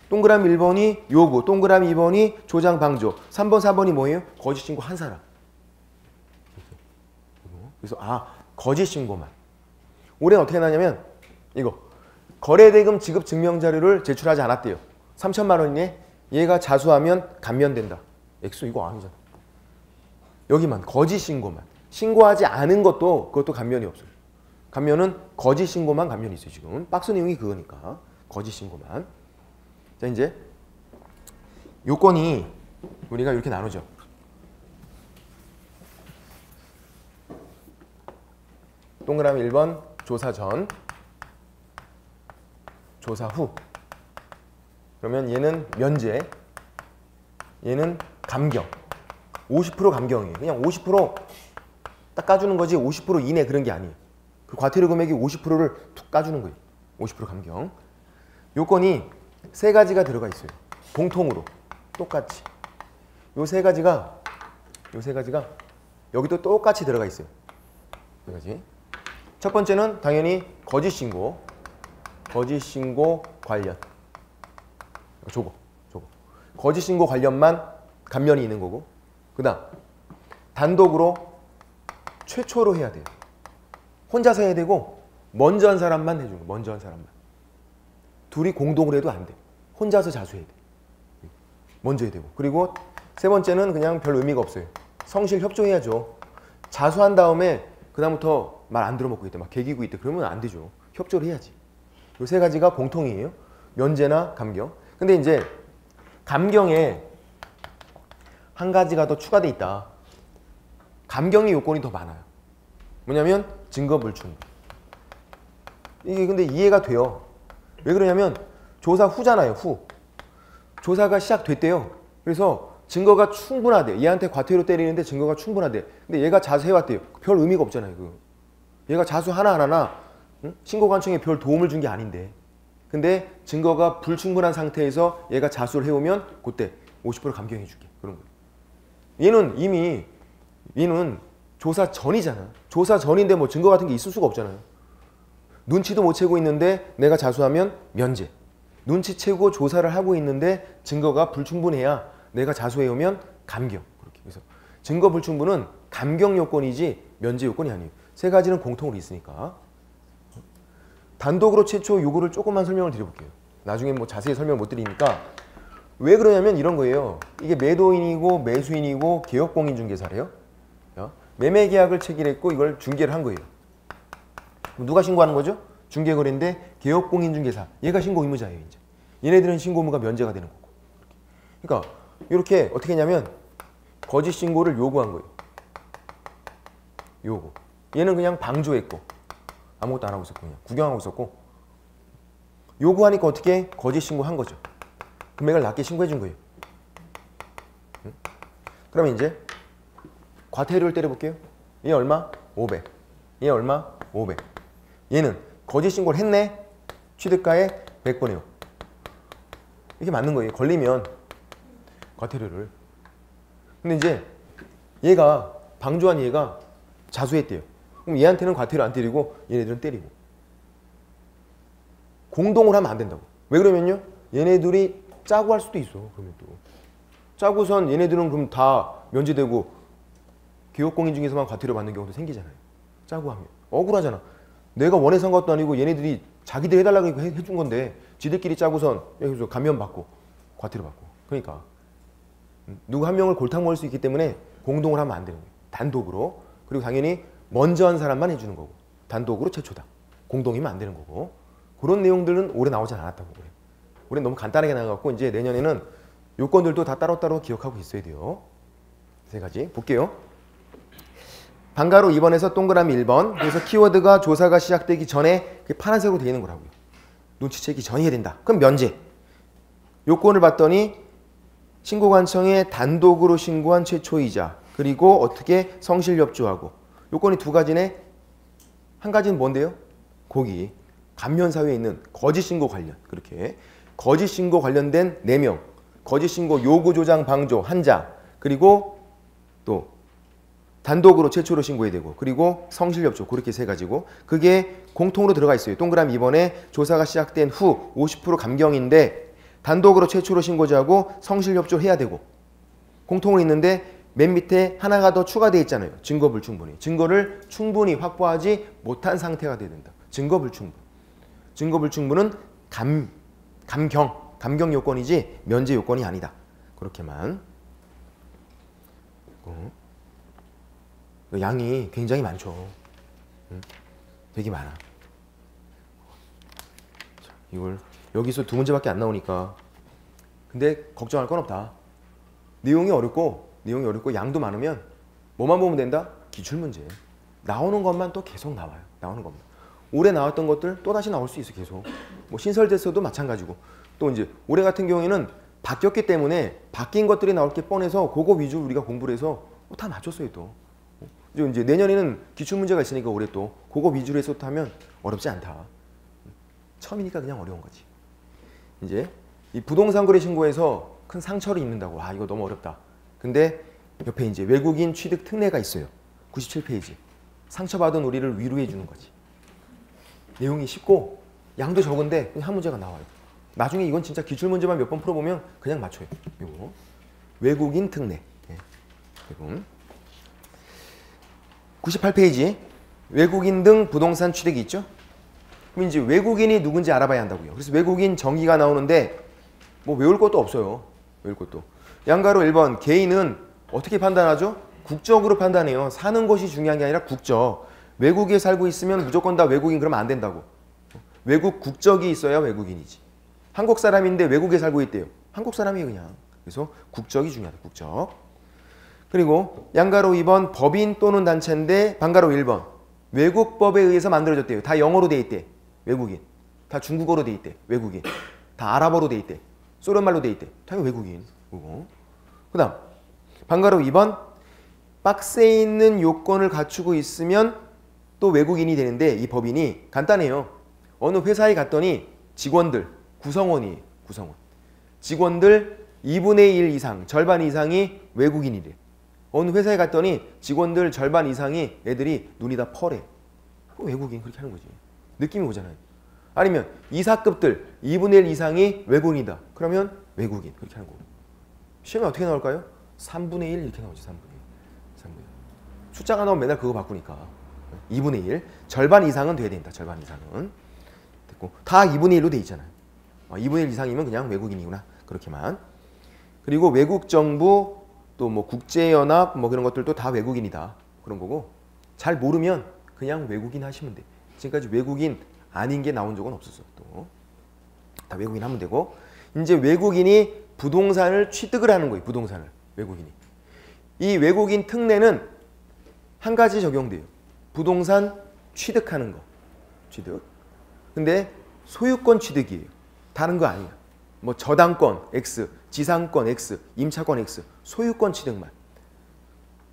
동그라미 1번이 요구, 동그라미 2번이 조장, 방조, 3번, 4번이 뭐예요? 거짓 신고 한 사람. 그래서 거짓 신고만. 올해는 어떻게 나냐면 이거 거래대금 지급 증명자료를 제출하지 않았대요. 3천만 원이네. 얘가 자수하면 감면된다. 액수 이거 아니잖아. 여기만 거짓 신고만. 신고하지 않은 것도 그것도 감면이 없어요. 감면은 거짓 신고만 감면이 있어요. 지금 박스 내용이 그거니까 거짓 신고만. 자, 이제 요건이 우리가 이렇게 나누죠. 동그라미 1번 조사 전, 조사 후. 그러면 얘는 면제, 얘는 감경. 50% 감경이에요. 그냥 50%딱 까주는 거지 50% 이내 그런 게 아니에요. 그 과태료 금액이 50%를 툭 까주는 거예요. 50% 감경. 요건이 세 가지가 들어가 있어요. 공통으로 똑같이. 요 세 가지가 여기도 똑같이 들어가 있어요. 세 가지. 첫 번째는 당연히 거짓 신고 관련. 저거. 거짓 신고 관련만 감면이 있는 거고. 그다음 단독으로 최초로 해야 돼요. 혼자서 해야 되고 먼저 한 사람만 해주는 거. 먼저 한 사람만. 둘이 공동으로 해도 안 돼. 혼자서 자수해야 돼. 먼저 해야 되고. 그리고 세 번째는 그냥 별 의미가 없어요. 성실 협조해야죠. 자수한 다음에 그다음부터 말 안 들어먹고 있대. 막 개기고 있대. 그러면 안 되죠. 협조를 해야지. 이 세 가지가 공통이에요. 면제나 감경. 근데 이제 감경에 한 가지가 더 추가돼 있다. 감경의 요건이 더 많아요. 뭐냐면 증거 불충분. 이게 근데 이해가 돼요. 왜 그러냐면 조사 후잖아요. 후. 조사가 시작됐대요. 그래서 증거가 충분하대. 얘한테 과태료 때리는데 증거가 충분하대. 근데 얘가 자수해왔대요. 별 의미가 없잖아요. 그거. 얘가 자수 하나하나 신고관청에 별 도움을 준 게 아닌데. 근데 증거가 불충분한 상태에서 얘가 자수를 해오면 그때 50% 감경해 줄게. 그런 거예요. 얘는 조사 전이잖아. 조사 전인데 뭐 증거 같은 게 있을 수가 없잖아요. 눈치도 못 채고 있는데 내가 자수하면 면제. 눈치 채고 조사를 하고 있는데 증거가 불충분해야 내가 자수해오면 감경. 그렇게. 그래서 증거 불충분은 감경 요건이지 면제 요건이 아니에요. 세 가지는 공통으로 있으니까. 단독으로 최초 요구를 조금만 설명을 드려볼게요. 나중에 뭐 자세히 설명 못 드리니까 왜 그러냐면 이런 거예요. 이게 매도인이고 매수인이고 개업공인중개사래요. 매매 계약을 체결했고 이걸 중개를 한 거예요. 누가 신고하는 거죠? 중개거래인데 개업공인중개사. 얘가 신고 의무자예요. 이제 얘네들은 신고 의무가 면제가 되는 거고. 그러니까 이렇게 어떻게 했냐면 거짓 신고를 요구한 거예요. 요구. 얘는 그냥 방조했고 아무것도 안 하고 있었고 그냥 구경하고 있었고, 요구하니까 어떻게 거짓 신고한 거죠. 금액을 낮게 신고해 준 거예요. 그러면 이제 과태료를 때려볼게요. 얘 얼마? 500. 얘 얼마? 500. 얘는 거짓 신고를 했네. 취득가에 100번이요. 이게 맞는 거예요. 걸리면 과태료를. 근데 이제 얘가 방조한 얘가 자수했대요. 그럼 얘한테는 과태료 안 때리고 얘네들은 때리고. 공동을 하면 안 된다고. 왜 그러면요? 얘네들이 짜고 할 수도 있어. 그러면 또 짜고선 얘네들은 그럼 다 면제되고 개업공인중개사만 과태료 받는 경우도 생기잖아요. 짜고 하면 억울하잖아. 내가 원해서 한 것도 아니고 얘네들이 자기들 해달라고 해준 건데 지들끼리 짜고선 여기서 감면 받고 과태료 받고. 그러니까 누구 한 명을 골탕 먹을 수 있기 때문에 공동을 하면 안 되는 거예요. 단독으로. 그리고 당연히 먼저 한 사람만 해주는 거고, 단독으로 최초다. 공동이면 안 되는 거고. 그런 내용들은 올해 나오지 않았다고 그래요. 올해 너무 간단하게 나와갖고 이제 내년에는 요건들도 다 따로따로 기억하고 있어야 돼요. 세 가지 볼게요. 방가로 2번에서 동그라미 1번. 그래서 키워드가 조사가 시작되기 전에 파란색으로 되어 있는 거라고요. 눈치채기 전에 해야 된다. 그럼 면제. 요건을 봤더니 신고관청에 단독으로 신고한 최초이자, 그리고 어떻게 성실협조하고. 요건이 두 가지네. 한 가지는 뭔데요? 거기 감면사회에 있는 거짓신고 관련. 그렇게 거짓신고 관련된 4명, 거짓신고 요구조장 방조 1자, 그리고 또 단독으로 최초로 신고해야 되고, 그리고 성실협조. 그렇게 세 가지고, 그게 공통으로 들어가 있어요. 동그라미 2번에 조사가 시작된 후 50% 감경인데 단독으로 최초로 신고자하고 성실협조 해야 되고, 공통으로 있는데 맨 밑에 하나가 더 추가되어 있잖아요. 증거불충분이. 증거를 충분히 확보하지 못한 상태가 돼야 된다. 증거불충분. 증거불충분은 감경 요건이지 면제 요건이 아니다. 그렇게만. 양이 굉장히 많죠. 되게 많아. 이걸 여기서 두 문제밖에 안 나오니까. 근데 걱정할 건 없다. 내용이 어렵고 양도 많으면 뭐만 보면 된다? 기출문제. 나오는 것만 또 계속 나와요. 나오는 것만. 올해 나왔던 것들 또 다시 나올 수 있어. 계속. 뭐 신설됐어도 마찬가지고. 또 이제 올해 같은 경우에는 바뀌었기 때문에 바뀐 것들이 나올 게 뻔해서 그거 위주로 우리가 공부를 해서 다 맞췄어요. 또 이제 내년에는 기출문제가 있으니까 올해 또 그거 위주로 해서 하면 어렵지 않다. 처음이니까 그냥 어려운 거지. 이제 이 부동산 거래 신고에서 큰 상처를 입는다고. 아, 이거 너무 어렵다. 근데 옆에 이제 외국인 취득 특례가 있어요. 97페이지. 상처받은 우리를 위로해 주는 거지. 내용이 쉽고 양도 적은데 그냥 한 문제가 나와요. 나중에 이건 진짜 기출문제만 몇 번 풀어보면 그냥 맞춰요. 이거 외국인 특례. 네. 98페이지. 외국인 등 부동산 취득이 있죠. 그럼 이제 외국인이 누군지 알아봐야 한다고요. 그래서 외국인 정의가 나오는데 뭐 외울 것도 없어요. 외울 것도. 양가로 1번. 개인은 어떻게 판단하죠? 국적으로 판단해요. 사는 것이 중요한 게 아니라 국적. 외국에 살고 있으면 무조건 다 외국인 그러면 안 된다고. 외국 국적이 있어야 외국인이지. 한국 사람인데 외국에 살고 있대요. 한국 사람이에요 그냥. 그래서 국적이 중요하다. 국적. 그리고 양가로 2번. 법인 또는 단체인데 방가로 1번. 외국법에 의해서 만들어졌대요. 다 영어로 돼 있대. 외국인. 다 중국어로 돼 있대. 외국인. 다 아랍어로 돼 있대. 소련말로 돼 있대. 당연히 외국인. 그 다음 방가로 2번. 박스에 있는 요건을 갖추고 있으면 또 외국인이 되는데 이 법인이 간단해요. 어느 회사에 갔더니 직원들, 구성원이에요. 구성원. 직원들 2분의 1 이상, 절반 이상이 외국인이래. 어느 회사에 갔더니 직원들 절반 이상이 애들이 눈이 다 펄해. 외국인 그렇게 하는 거지. 느낌이 오잖아요. 아니면 이사급들 2분의 1 이상이 외국인이다. 그러면 외국인 그렇게 하는 거고. 시험에 어떻게 나올까요? 3분의 1 이렇게 나오지. 3분의 1. 숫자가 나오면 맨날 그거 바꾸니까. 2분의 1. 절반 이상은 돼야 된다. 절반 이상은. 됐고. 다 2분의 1로 돼 있잖아요. 2분의 1 이상이면 그냥 외국인이구나. 그렇게만. 그리고 외국 정부 또 뭐 국제연합 뭐 그런 것들도 다 외국인이다. 그런 거고 잘 모르면 그냥 외국인 하시면 돼. 지금까지 외국인 아닌 게 나온 적은 없었어. 또 다 외국인 하면 되고 이제 외국인이 부동산을 취득을 하는 거예요. 부동산을 외국인이. 이 외국인 특례는 한 가지 적용돼요. 부동산 취득하는 거. 취득. 근데 소유권 취득이에요. 다른 거 아니야. 뭐 저당권 X, 지상권 X, 임차권 X, 소유권 취득만.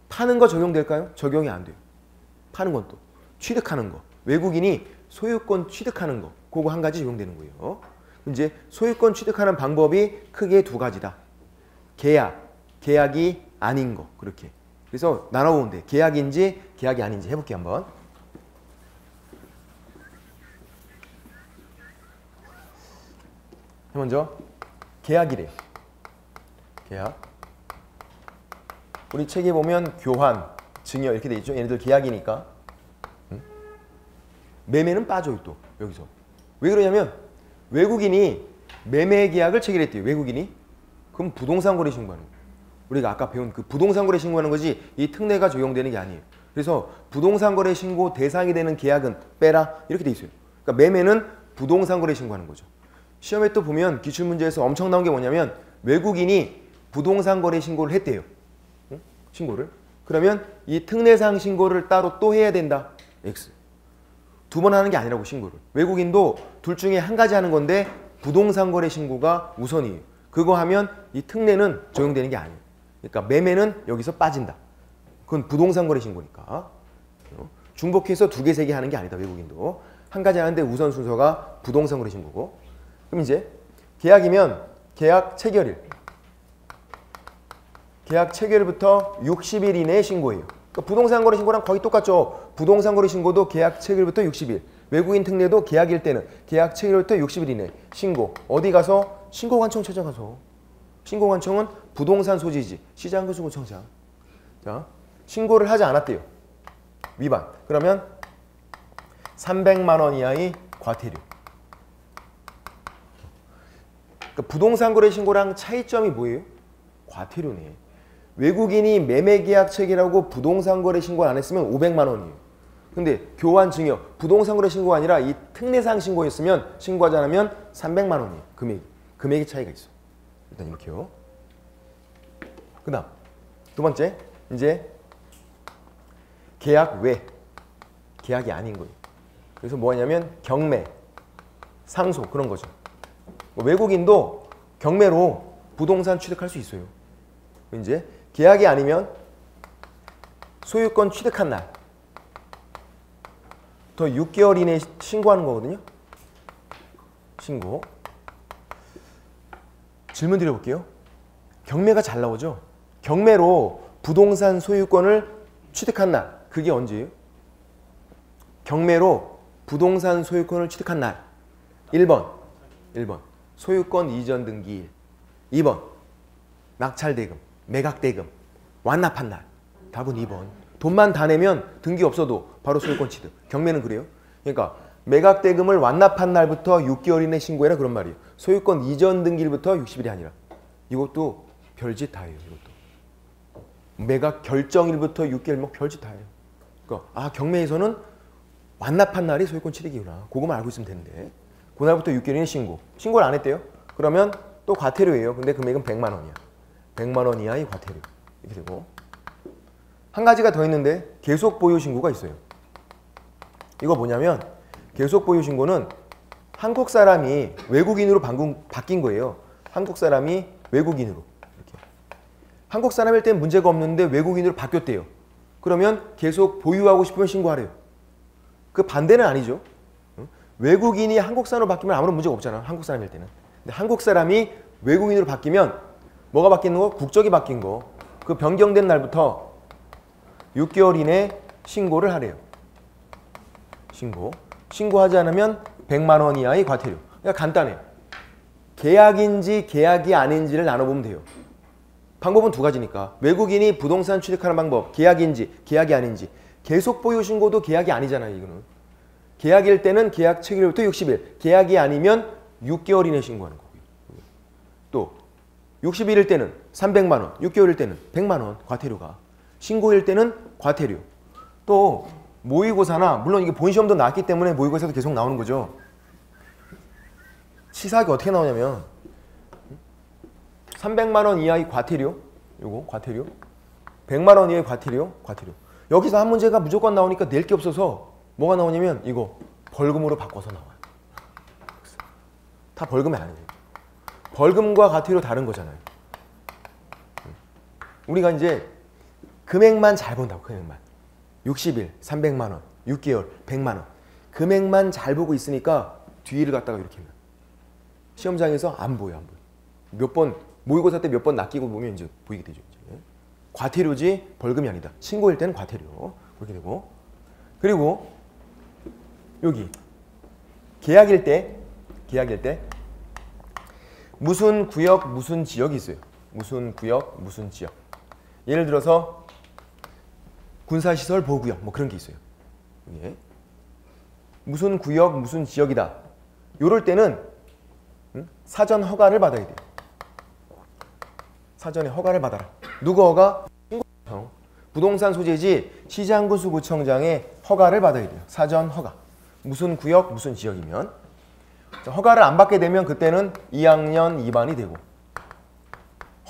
파는 거 적용될까요? 적용이 안 돼요. 파는 건 또 취득하는 거. 외국인이 소유권 취득하는 거. 그거 한 가지 적용되는 거예요. 이제 소유권 취득하는 방법이 크게 두 가지다. 계약, 계약이 아닌 거. 그렇게. 그래서 나눠보면 돼. 계약인지 계약이 아닌지 해볼게요. 한번. 먼저 계약이래요. 계약. 우리 책에 보면 교환, 증여 이렇게 돼 있죠. 얘네들 계약이니까. 매매는 빠져요. 또 여기서. 왜 그러냐면 외국인이 매매 계약을 체결했대요. 외국인이. 그럼 부동산 거래 신고하는 거예요. 우리가 아까 배운 그 부동산 거래 신고하는 거지 이 특례가 적용되는 게 아니에요. 그래서 부동산 거래 신고 대상이 되는 계약은 빼라 이렇게 돼 있어요. 그러니까 매매는 부동산 거래 신고하는 거죠. 시험에 또 보면 기출문제에서 엄청 나온 게 뭐냐면 외국인이 부동산 거래 신고를 했대요. 응? 신고를. 그러면 이 특례상 신고를 따로 또 해야 된다. X. 두 번 하는 게 아니라고 신고를. 외국인도 둘 중에 한 가지 하는 건데 부동산 거래 신고가 우선이에요. 그거 하면 이 특례는 적용되는 게 아니에요. 그러니까 매매는 여기서 빠진다. 그건 부동산 거래 신고니까. 중복해서 두 개, 세 개 하는 게 아니다. 외국인도. 한 가지 하는데 우선 순서가 부동산 거래 신고고. 그럼 이제 계약이면 계약 체결일. 계약 체결일부터 60일 이내에 신고해요. 그러니까 부동산 거래 신고랑 거의 똑같죠. 부동산 거래 신고도 계약 체결일부터 60일. 외국인 특례도 계약일 때는 계약 체결일부터 60일 이내 신고. 어디 가서? 신고관청 찾아가서. 신고관청은 부동산 소지지. 시장교수구청장. 자, 신고를 하지 않았대요. 위반. 그러면 300만 원 이하의 과태료. 그러니까 부동산 거래 신고랑 차이점이 뭐예요? 과태료네. 외국인이 매매 계약 체결하고 부동산 거래 신고 안 했으면 500만 원이에요. 근데 교환 증여, 부동산 거래 신고가 아니라 이 특례상 신고였으면 신고하지 않으면 300만 원이에요. 금액이 차이가 있어. 일단 이렇게요. 그다음 두 번째 이제 계약 외. 계약이 아닌 거예요. 그래서 뭐 하냐면 경매, 상속 그런 거죠. 외국인도 경매로 부동산 취득할 수 있어요. 이제 계약이 아니면 소유권 취득한 날 더 6개월 이내에 신고하는 거거든요. 신고. 질문 드려볼게요. 경매가 잘 나오죠? 경매로 부동산 소유권을 취득한 날 그게 언제예요? 경매로 부동산 소유권을 취득한 날 1번 소유권 이전 등기일 2번 낙찰대금, 매각대금, 완납한 날 답은 2번 돈만 다 내면 등기 없어도 바로 소유권 취득. 경매는 그래요. 그러니까 매각대금을 완납한 날부터 6개월 이내 신고해라 그런 말이에요. 소유권 이전 등기일부터 60일이 아니라. 이것도 별짓 다 해요. 이것도. 매각 결정일부터 6개월 뭐 별짓 다 해요. 그러니까 경매에서는 완납한 날이 소유권 취득이구나. 그거만 알고 있으면 되는데. 그날부터 6개월 이내 신고. 신고를 안 했대요. 그러면 또 과태료예요. 근데 금액은 100만 원이야. 100만 원 이하의 과태료. 이렇게 되고. 한 가지가 더 있는데 계속 보유 신고가 있어요. 이거 뭐냐면 계속 보유 신고는 한국 사람이 외국인으로 바뀐 거예요. 한국 사람이 외국인으로. 이렇게. 한국 사람일 땐 문제가 없는데 외국인으로 바뀌었대요. 그러면 계속 보유하고 싶으면 신고하래요. 그 반대는 아니죠. 외국인이 한국 사람으로 바뀌면 아무런 문제가 없잖아. 한국 사람일 때는. 근데 한국 사람이 외국인으로 바뀌면 뭐가 바뀌는 거? 국적이 바뀐 거. 그 변경된 날부터 6개월 이내 신고를 하래요. 신고하지 않으면 100만 원 이하의 과태료. 그러니까 간단해요. 계약인지 계약이 아닌지를 나눠보면 돼요. 방법은 두 가지니까. 외국인이 부동산 취득하는 방법, 계약인지 계약이 아닌지. 계속 보유 신고도 계약이 아니잖아요. 이거는. 계약일 때는 계약 체결일부터 60일, 계약이 아니면 6개월 이내 신고하는 거고요. 또 60일일 때는 300만 원, 6개월일 때는 100만 원 과태료가. 신고일 때는 과태료. 또 모의고사나 물론 이게 본시험도 나왔기 때문에 모의고사도 계속 나오는 거죠. 치사하게 어떻게 나오냐면 300만 원 이하의 과태료, 요거 과태료, 100만 원 이하의 과태료. 여기서 한 문제가 무조건 나오니까 낼 게 없어서 뭐가 나오냐면 이거 벌금으로 바꿔서 나와요. 다 벌금이 아니에요. 벌금과 과태료 다른 거잖아요. 우리가 이제 금액만 잘 본다고. 금액만 60일 300만 원, 6개월 100만 원 금액만 잘 보고 있으니까 뒤를 갖다가 이렇게 하면 시험장에서 안 보여. 몇 번 모의고사 때 몇 번 낚이고 보면 이제 보이게 되죠. 이제. 과태료지 벌금이 아니다. 신고일 때는 과태료 그렇게 되고. 그리고 여기 계약일 때 무슨 구역 무슨 지역이 있어요. 무슨 구역 무슨 지역. 예를 들어서 군사시설 보호구역 뭐 그런 게 있어요. 예. 무슨 구역 무슨 지역이다. 이럴 때는 사전 허가를 받아야 돼요. 사전에 허가를 받아라. 누구 허가? 부동산 소재지 시장군수구청장의 허가를 받아야 돼요. 사전 허가. 무슨 구역 무슨 지역이면. 허가를 안 받게 되면 그때는 2학년 2반이 되고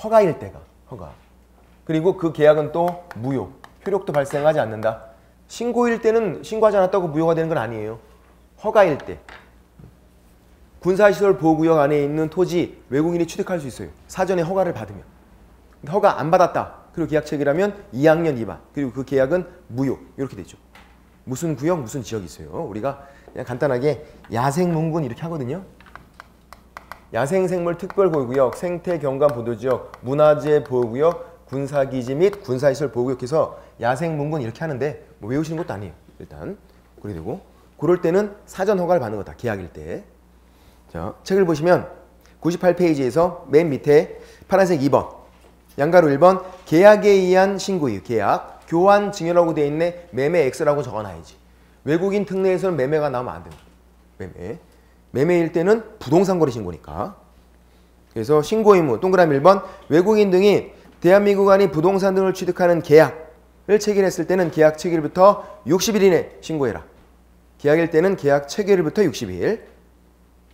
허가일 때가 허가. 그리고 그 계약은 또 무효. 효력도 발생하지 않는다. 신고일 때는 신고하지 않았다고 무효가 되는 건 아니에요. 허가일 때. 군사시설 보호구역 안에 있는 토지 외국인이 취득할 수 있어요. 사전에 허가를 받으면. 허가 안 받았다. 그리고 계약 체결하면 2학년 2반. 그리고 그 계약은 무효. 이렇게 되죠. 무슨 구역 무슨 지역이 있어요. 우리가 그냥 간단하게 야생문군 이렇게 하거든요. 야생생물 특별보호구역, 생태경관보도지역, 문화재보호구역, 군사기지 및 군사시설 보호구역 해서 야생문군 이렇게 하는데 뭐 외우시는 것도 아니에요. 일단 그렇게 되고 그럴 때는 사전 허가를 받는 거다. 계약일 때. 자, 책을 보시면 98페이지에서 맨 밑에 파란색 2번 양가로 1번 계약에 의한 신고이유. 계약. 교환 증여라고 되어 있네. 매매 X라고 적어놔야지. 외국인 특례에서는 매매가 나오면 안 됩니다. 매매일 때는 부동산 거래 신고니까. 그래서 신고 의무 동그라미 1번 외국인 등이 대한민국 안이 부동산 등을 취득하는 계약을 체결했을 때는 계약 체결일부터 60일 이내 신고해라. 계약일 때는 계약 체결일부터 60일.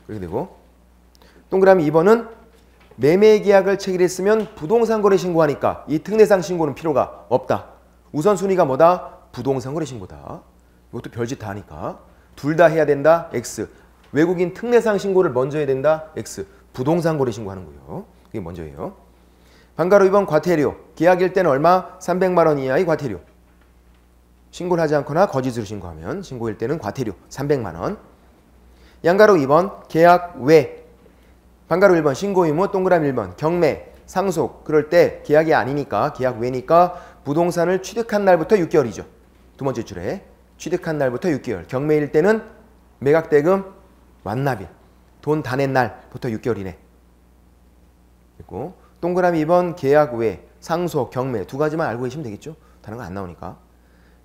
그렇게 되고 동그라미 2번은 매매 계약을 체결했으면 부동산 거래 신고하니까 이 특례상 신고는 필요가 없다. 우선순위가 뭐다? 부동산 거래 신고다. 이것도 별짓 다 하니까. 둘 다 해야 된다. X. 외국인 특례상 신고를 먼저 해야 된다. X. 부동산 거래 신고하는 거예요. 이게 먼저예요. 반가로 2번 과태료. 계약일 때는 얼마? 300만 원 이하의 과태료. 신고를 하지 않거나 거짓으로 신고하면 신고일 때는 과태료 300만 원. 양가로 2번 계약 외. 반가로 1번 신고 의무 동그라미 1번 경매, 상속 그럴 때 계약이 아니니까 계약 외니까 부동산을 취득한 날부터 6개월이죠. 두 번째 줄에 취득한 날부터 6개월. 경매일 때는 매각대금 완납일. 돈 다 낸 날부터 6개월 이내. 그리고 동그라미 2번 계약 외, 상속, 경매 두 가지만 알고 계시면 되겠죠. 다른 거 안 나오니까.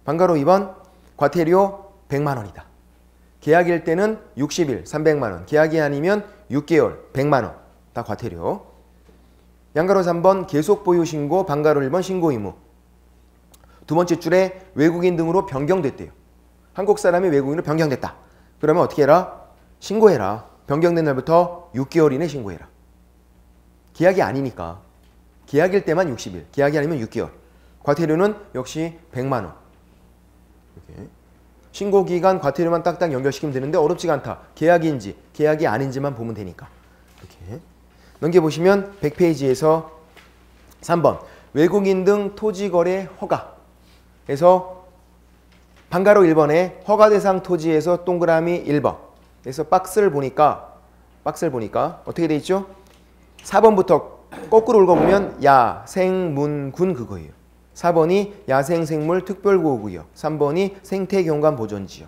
반가로 2번 과태료 100만 원이다. 계약일 때는 60일 300만 원. 계약이 아니면 6개월 100만 원. 다 과태료. 양가로 3번 계속 보유 신고 반가로 1번 신고 의무. 두 번째 줄에 외국인 등으로 변경됐대요. 한국 사람이 외국인으로 변경됐다. 그러면 어떻게 해라? 신고해라. 변경된 날부터 6개월 이내 신고해라. 계약이 아니니까. 계약일 때만 60일. 계약이 아니면 6개월. 과태료는 역시 100만 원. 이렇게. 신고기간 과태료만 딱딱 연결시키면 되는데 어렵지가 않다. 계약인지 계약이 아닌지만 보면 되니까. 이렇게 넘겨보시면 100페이지에서 3번 외국인 등 토지거래 허가에서 반가로 1번에 허가대상 토지에서 동그라미 1번 그래서 박스를 보니까 어떻게 돼 있죠? 4번부터 거꾸로 읽어보면 야생문군 그거예요. 4번이 야생생물 특별보호구역, 3번이 생태경관보존지역,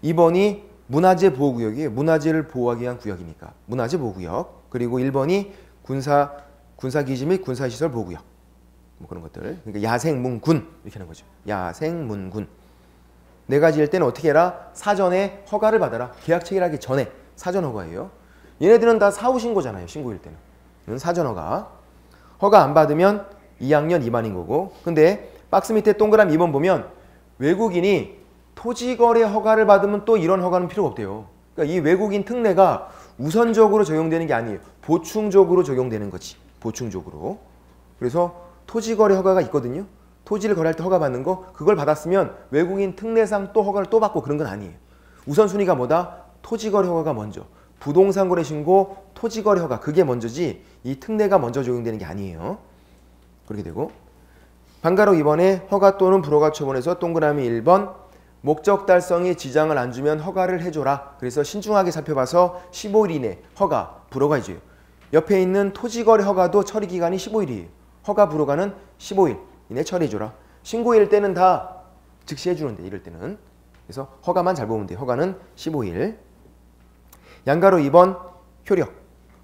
2번이 문화재보호구역이에요. 문화재를 보호하기 위한 구역이니까 문화재보호구역. 그리고 1번이 군사기지 및 군사시설 보호구역. 뭐 그런 것들. 그러니까 야생문군 이렇게 하는 거죠. 야생문군. 네 가지일 때는 어떻게 해라? 사전에 허가를 받아라. 계약 체결하기 전에 사전 허가예요. 얘네들은 다 사후 신고잖아요. 신고일 때는. 이건 사전 허가. 허가 안 받으면 2학년 미만인 거고. 근데 박스 밑에 동그라미 2번 보면 외국인이 토지거래 허가를 받으면 또 이런 허가는 필요가 없대요. 그러니까 이 외국인 특례가 우선적으로 적용되는 게 아니에요. 보충적으로 적용되는 거지. 보충적으로. 그래서 토지거래 허가가 있거든요. 토지를 거래할 때 허가 받는 거, 그걸 받았으면 외국인 특례상 또 허가를 또 받고 그런 건 아니에요. 우선순위가 뭐다? 토지거래 허가가 먼저. 부동산 거래 신고, 토지거래 허가, 그게 먼저지 이 특례가 먼저 적용되는 게 아니에요. 그렇게 되고, 방가로 2번에 허가 또는 불허가 처분에서 동그라미 1번 목적 달성에 지장을 안 주면 허가를 해줘라. 그래서 신중하게 살펴봐서 15일 이내 허가, 불허가 해줘요. 옆에 있는 토지거래 허가도 처리기간이 15일이에요. 허가, 불허가는 15일 이내 처리해줘라. 신고일 때는 다 즉시 해주는데 이럴 때는. 그래서 허가만 잘 보면 돼요. 허가는 15일. 양가로 2번 효력.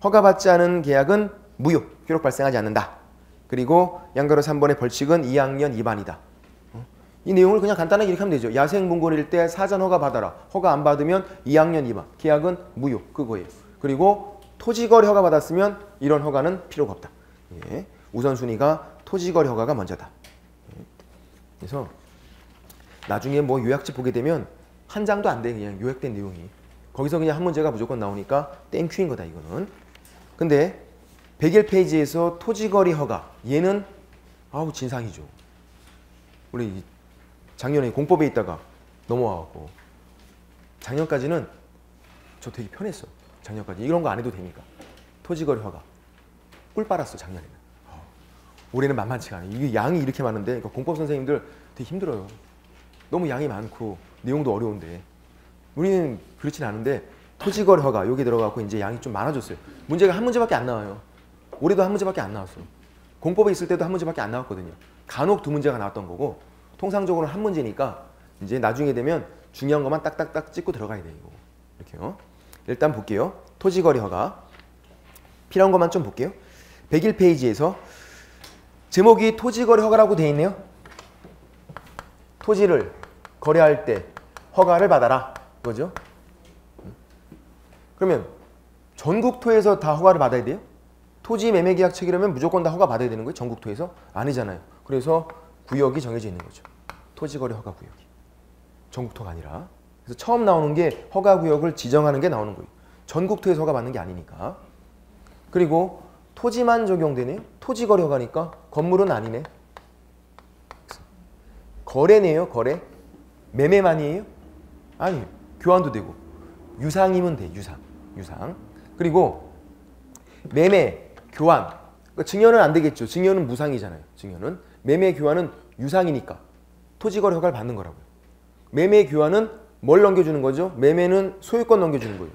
허가받지 않은 계약은 무효. 효력 발생하지 않는다. 그리고 양가로 3번의 벌칙은 2학년 2반이다. 이 내용을 그냥 간단하게 이렇게 하면 되죠. 야생문고리일 때 사전 허가 받아라. 허가 안 받으면 2학년 2반. 계약은 무효. 그거예요. 그리고 토지거래 허가 받았으면 이런 허가는 필요가 없다. 예. 우선순위가 토지거래 허가가 먼저다. 예. 그래서 나중에 뭐 요약집 보게 되면 한 장도 안 돼. 그냥 요약된 내용이. 거기서 그냥 한 문제가 무조건 나오니까 땡큐인 거다 이거는. 근데 101페이지에서 토지거래 허가. 얘는 아우 진상이죠. 우리 작년에 공법에 있다가 넘어와갖고 작년까지는 저 되게 편했어. 작년까지 이런 거 안 해도 되니까. 토지거래 허가 꿀 빨았어 작년에는. 올해는 만만치가 않아요. 이게 양이 이렇게 많은데 그러니까 공법 선생님들 되게 힘들어요. 너무 양이 많고 내용도 어려운데 우리는 그렇진 않은데 토지거래 허가 여기 들어가고 이제 양이 좀 많아졌어요. 문제가 한 문제밖에 안 나와요. 올해도 한 문제밖에 안 나왔어. 공법에 있을 때도 한 문제밖에 안 나왔거든요. 간혹 두 문제가 나왔던 거고 통상적으로는 한 문제니까 이제 나중에 되면 중요한 것만 딱딱딱 찍고 들어가야 돼요. 이렇게요. 일단 볼게요. 토지거래 허가 필요한 것만 좀 볼게요. 101페이지에서 제목이 토지거래 허가라고 되어 있네요. 토지를 거래할 때 허가를 받아라. 그거죠? 그러면 전국토에서 다 허가를 받아야 돼요? 토지 매매 계약 체결하면 무조건 다 허가 받아야 되는 거예요? 전국토에서? 아니잖아요. 그래서 구역이 정해져 있는 거죠. 토지거래 허가 구역이. 전국토가 아니라. 그래서 처음 나오는 게 허가 구역을 지정하는 게 나오는 거예요. 전국토에서 허가 받는 게 아니니까. 그리고 토지만 적용되네요. 토지거래 허가니까 건물은 아니네. 거래네요. 거래. 매매만이에요? 아니에요. 교환도 되고. 유상이면 돼. 유상. 유상. 그리고 매매, 교환. 그러니까 증여는 안 되겠죠. 증여는 무상이잖아요. 증여는. 매매, 교환은 유상이니까 토지거래 허가를 받는 거라고요. 매매, 교환은 뭘 넘겨주는 거죠? 매매는 소유권 넘겨주는 거예요.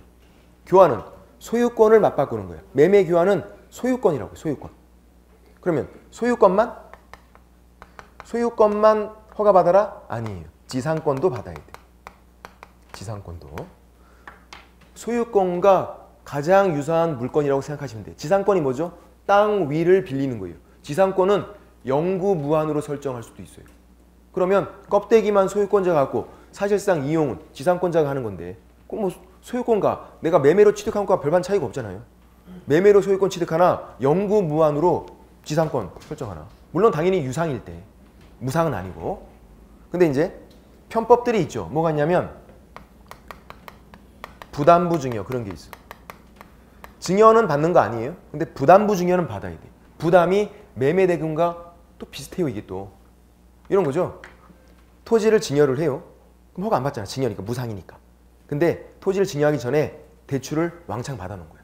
교환은 소유권을 맞바꾸는 거예요. 매매, 교환은 소유권이라고요. 소유권. 그러면 소유권만 허가받아라? 아니에요. 지상권도 받아야 돼. 지상권도. 소유권과 가장 유사한 물건이라고 생각하시면 돼요. 지상권이 뭐죠? 땅 위를 빌리는 거예요. 지상권은 영구 무한으로 설정할 수도 있어요. 그러면 껍데기만 소유권자가 갖고 사실상 이용은 지상권자가 하는 건데 그럼 뭐 소유권과 내가 매매로 취득한 것과 별반 차이가 없잖아요. 매매로 소유권 취득하나 영구 무한으로 지상권 설정하나. 물론 당연히 유상일 때. 무상은 아니고. 근데 이제 편법들이 있죠. 뭐가 있냐면 부담부 증여 그런 게 있어. 증여는 받는 거 아니에요. 근데 부담부 증여는 받아야 돼. 부담이 매매 대금과 또 비슷해요. 이게 또. 이런 거죠. 토지를 증여를 해요. 그럼 허가 안 받잖아. 증여니까. 무상이니까. 근데 토지를 증여하기 전에 대출을 왕창 받아놓은 거야.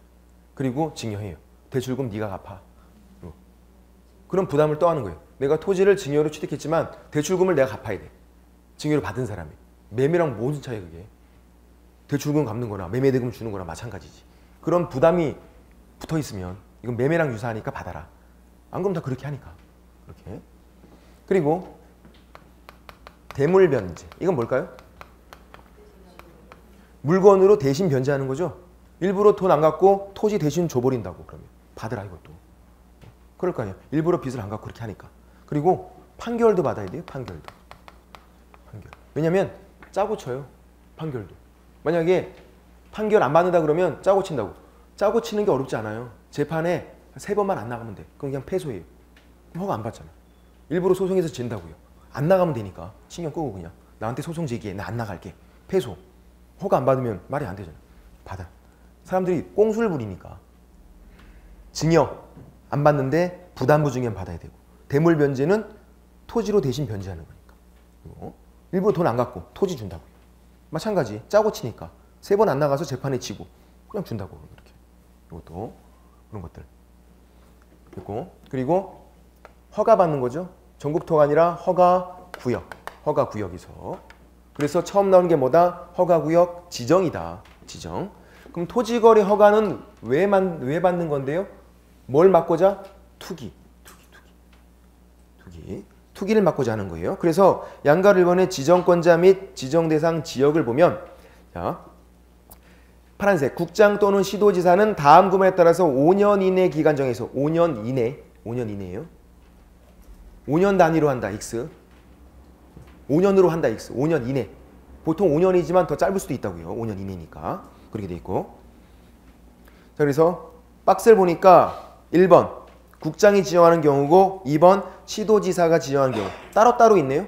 그리고 증여해요. 대출금 네가 갚아. 그런 부담을 떠하는 거예요. 내가 토지를 증여로 취득했지만 대출금을 내가 갚아야 돼. 증여를 받은 사람이. 매매랑 무슨 차이야 그게. 대출금 갚는 거나 매매 대금 주는 거나 마찬가지지. 그런 부담이 붙어 있으면 이건 매매랑 유사하니까 받아라. 안 그러면 다 그렇게 하니까. 그렇게. 그리고 대물 변제. 이건 뭘까요? 물건으로 대신 변제하는 거죠. 일부러 돈 안 갖고 토지 대신 줘버린다고 그러면 받으라 이것도. 그럴 거 아니에요. 일부러 빚을 안 갖고 그렇게 하니까. 그리고 판결도 받아야 돼요. 판결도. 판결. 왜냐면 짜고 쳐요. 판결도. 만약에 판결 안 받는다 그러면 짜고 친다고. 짜고 치는 게 어렵지 않아요. 재판에 3번만 안 나가면 돼. 그럼 그냥 패소예요. 그럼 허가 안 받잖아. 일부러 소송해서 진다고요. 안 나가면 되니까 신경 끄고 그냥 나한테 소송 제기해. 나 안 나갈게. 패소. 허가 안 받으면 말이 안 되잖아. 받아. 사람들이 꽁술 부리니까 증여 안 받는데 부담부 증여는 받아야 되고 대물 변제는 토지로 대신 변제하는 거니까 일부러 돈 안 갖고 토지 준다고요. 마찬가지 짜고 치니까 3번 안 나가서 재판에 치고 그냥 준다고 이렇게. 이것도 그런 것들 있고 그리고 허가 받는 거죠. 전국토가 아니라 허가구역. 허가구역에서 그래서 처음 나오는 게 뭐다? 허가구역 지정이다. 지정. 그럼 토지거래 허가는 왜 받는 건데요? 뭘 막고자? 투기를 막고자 하는 거예요. 그래서 양가 1번의 지정권자 및 지정대상 지역을 보면 자, 파란색 국장 또는 시도지사는 다음 구문에 따라서 5년 이내 기간 정해서 5년 이내예요. 5년 단위로 한다. X. 5년으로 한다. X. 5년 이내. 보통 5년이지만 더 짧을 수도 있다고요. 5년 이내니까. 그렇게 돼 있고. 자, 그래서 박스를 보니까 1번 국장이 지정하는 경우고 2번 시도지사가 지정하는 경우 따로따로 있네요.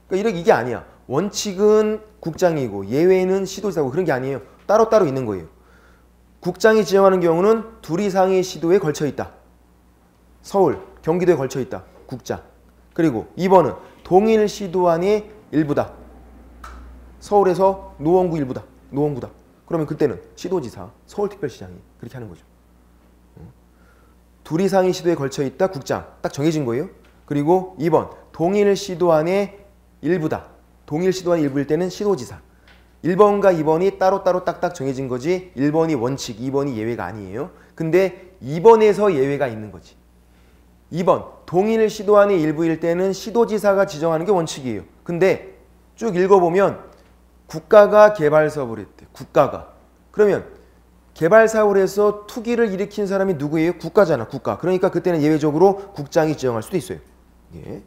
그러니까 이게 아니야. 원칙은 국장이고 예외는 시도지사고 그런 게 아니에요. 따로따로 있는 거예요. 국장이 지정하는 경우는 2 이상의 시도에 걸쳐 있다. 서울, 경기도에 걸쳐 있다. 국장. 그리고 2번은 동일 시도 안의 일부다. 서울에서 노원구 일부다. 노원구다. 그러면 그때는 시도지사, 서울특별시장이 그렇게 하는 거죠. 2 이상의 시도에 걸쳐 있다. 국장. 딱 정해진 거예요. 그리고 2번 동일 시도 안의 일부다. 동일 시도 안의 일부일 때는 시도지사. 1번과 2번이 따로따로 딱딱 정해진 거지 1번이 원칙, 2번이 예외가 아니에요. 근데 2번에서 예외가 있는 거지. 2번 동일 시도 안의 일부일 때는 시도지사가 지정하는 게 원칙이에요. 근데 쭉 읽어보면 국가가 개발사업을 했대. 국가가. 그러면 개발사업을 해서 투기를 일으킨 사람이 누구예요? 국가잖아. 국가. 그러니까 그때는 예외적으로 국장이 지정할 수도 있어요. 예.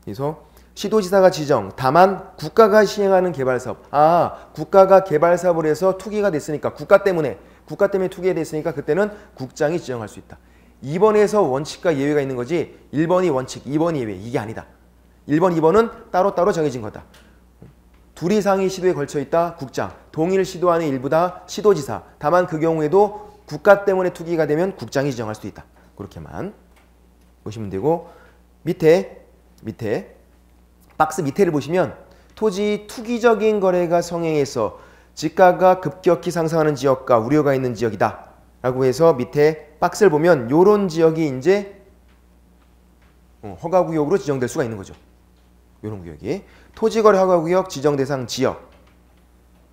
그래서 시도지사가 지정. 다만 국가가 시행하는 개발사업. 국가가 개발사업을 해서 투기가 됐으니까 국가 때문에 투기가 됐으니까 그때는 국장이 지정할 수 있다. 2번에서 원칙과 예외가 있는 거지 1번이 원칙, 2번이 예외. 이게 아니다. 1번, 2번은 따로따로 정해진 거다. 2 이상의 시도에 걸쳐 있다. 국장. 동일 시도 안의 일부다. 시도지사. 다만 그 경우에도 국가 때문에 투기가 되면 국장이 지정할 수도 있다. 그렇게만 보시면 되고 밑에 박스 밑에를 보시면 토지 투기적인 거래가 성행해서 지가가 급격히 상승하는 지역과 우려가 있는 지역이다. 라고 해서 밑에 박스를 보면 요런 지역이 이제 허가구역으로 지정될 수가 있는 거죠. 요런 구역이. 토지거래 허가구역 지정대상 지역.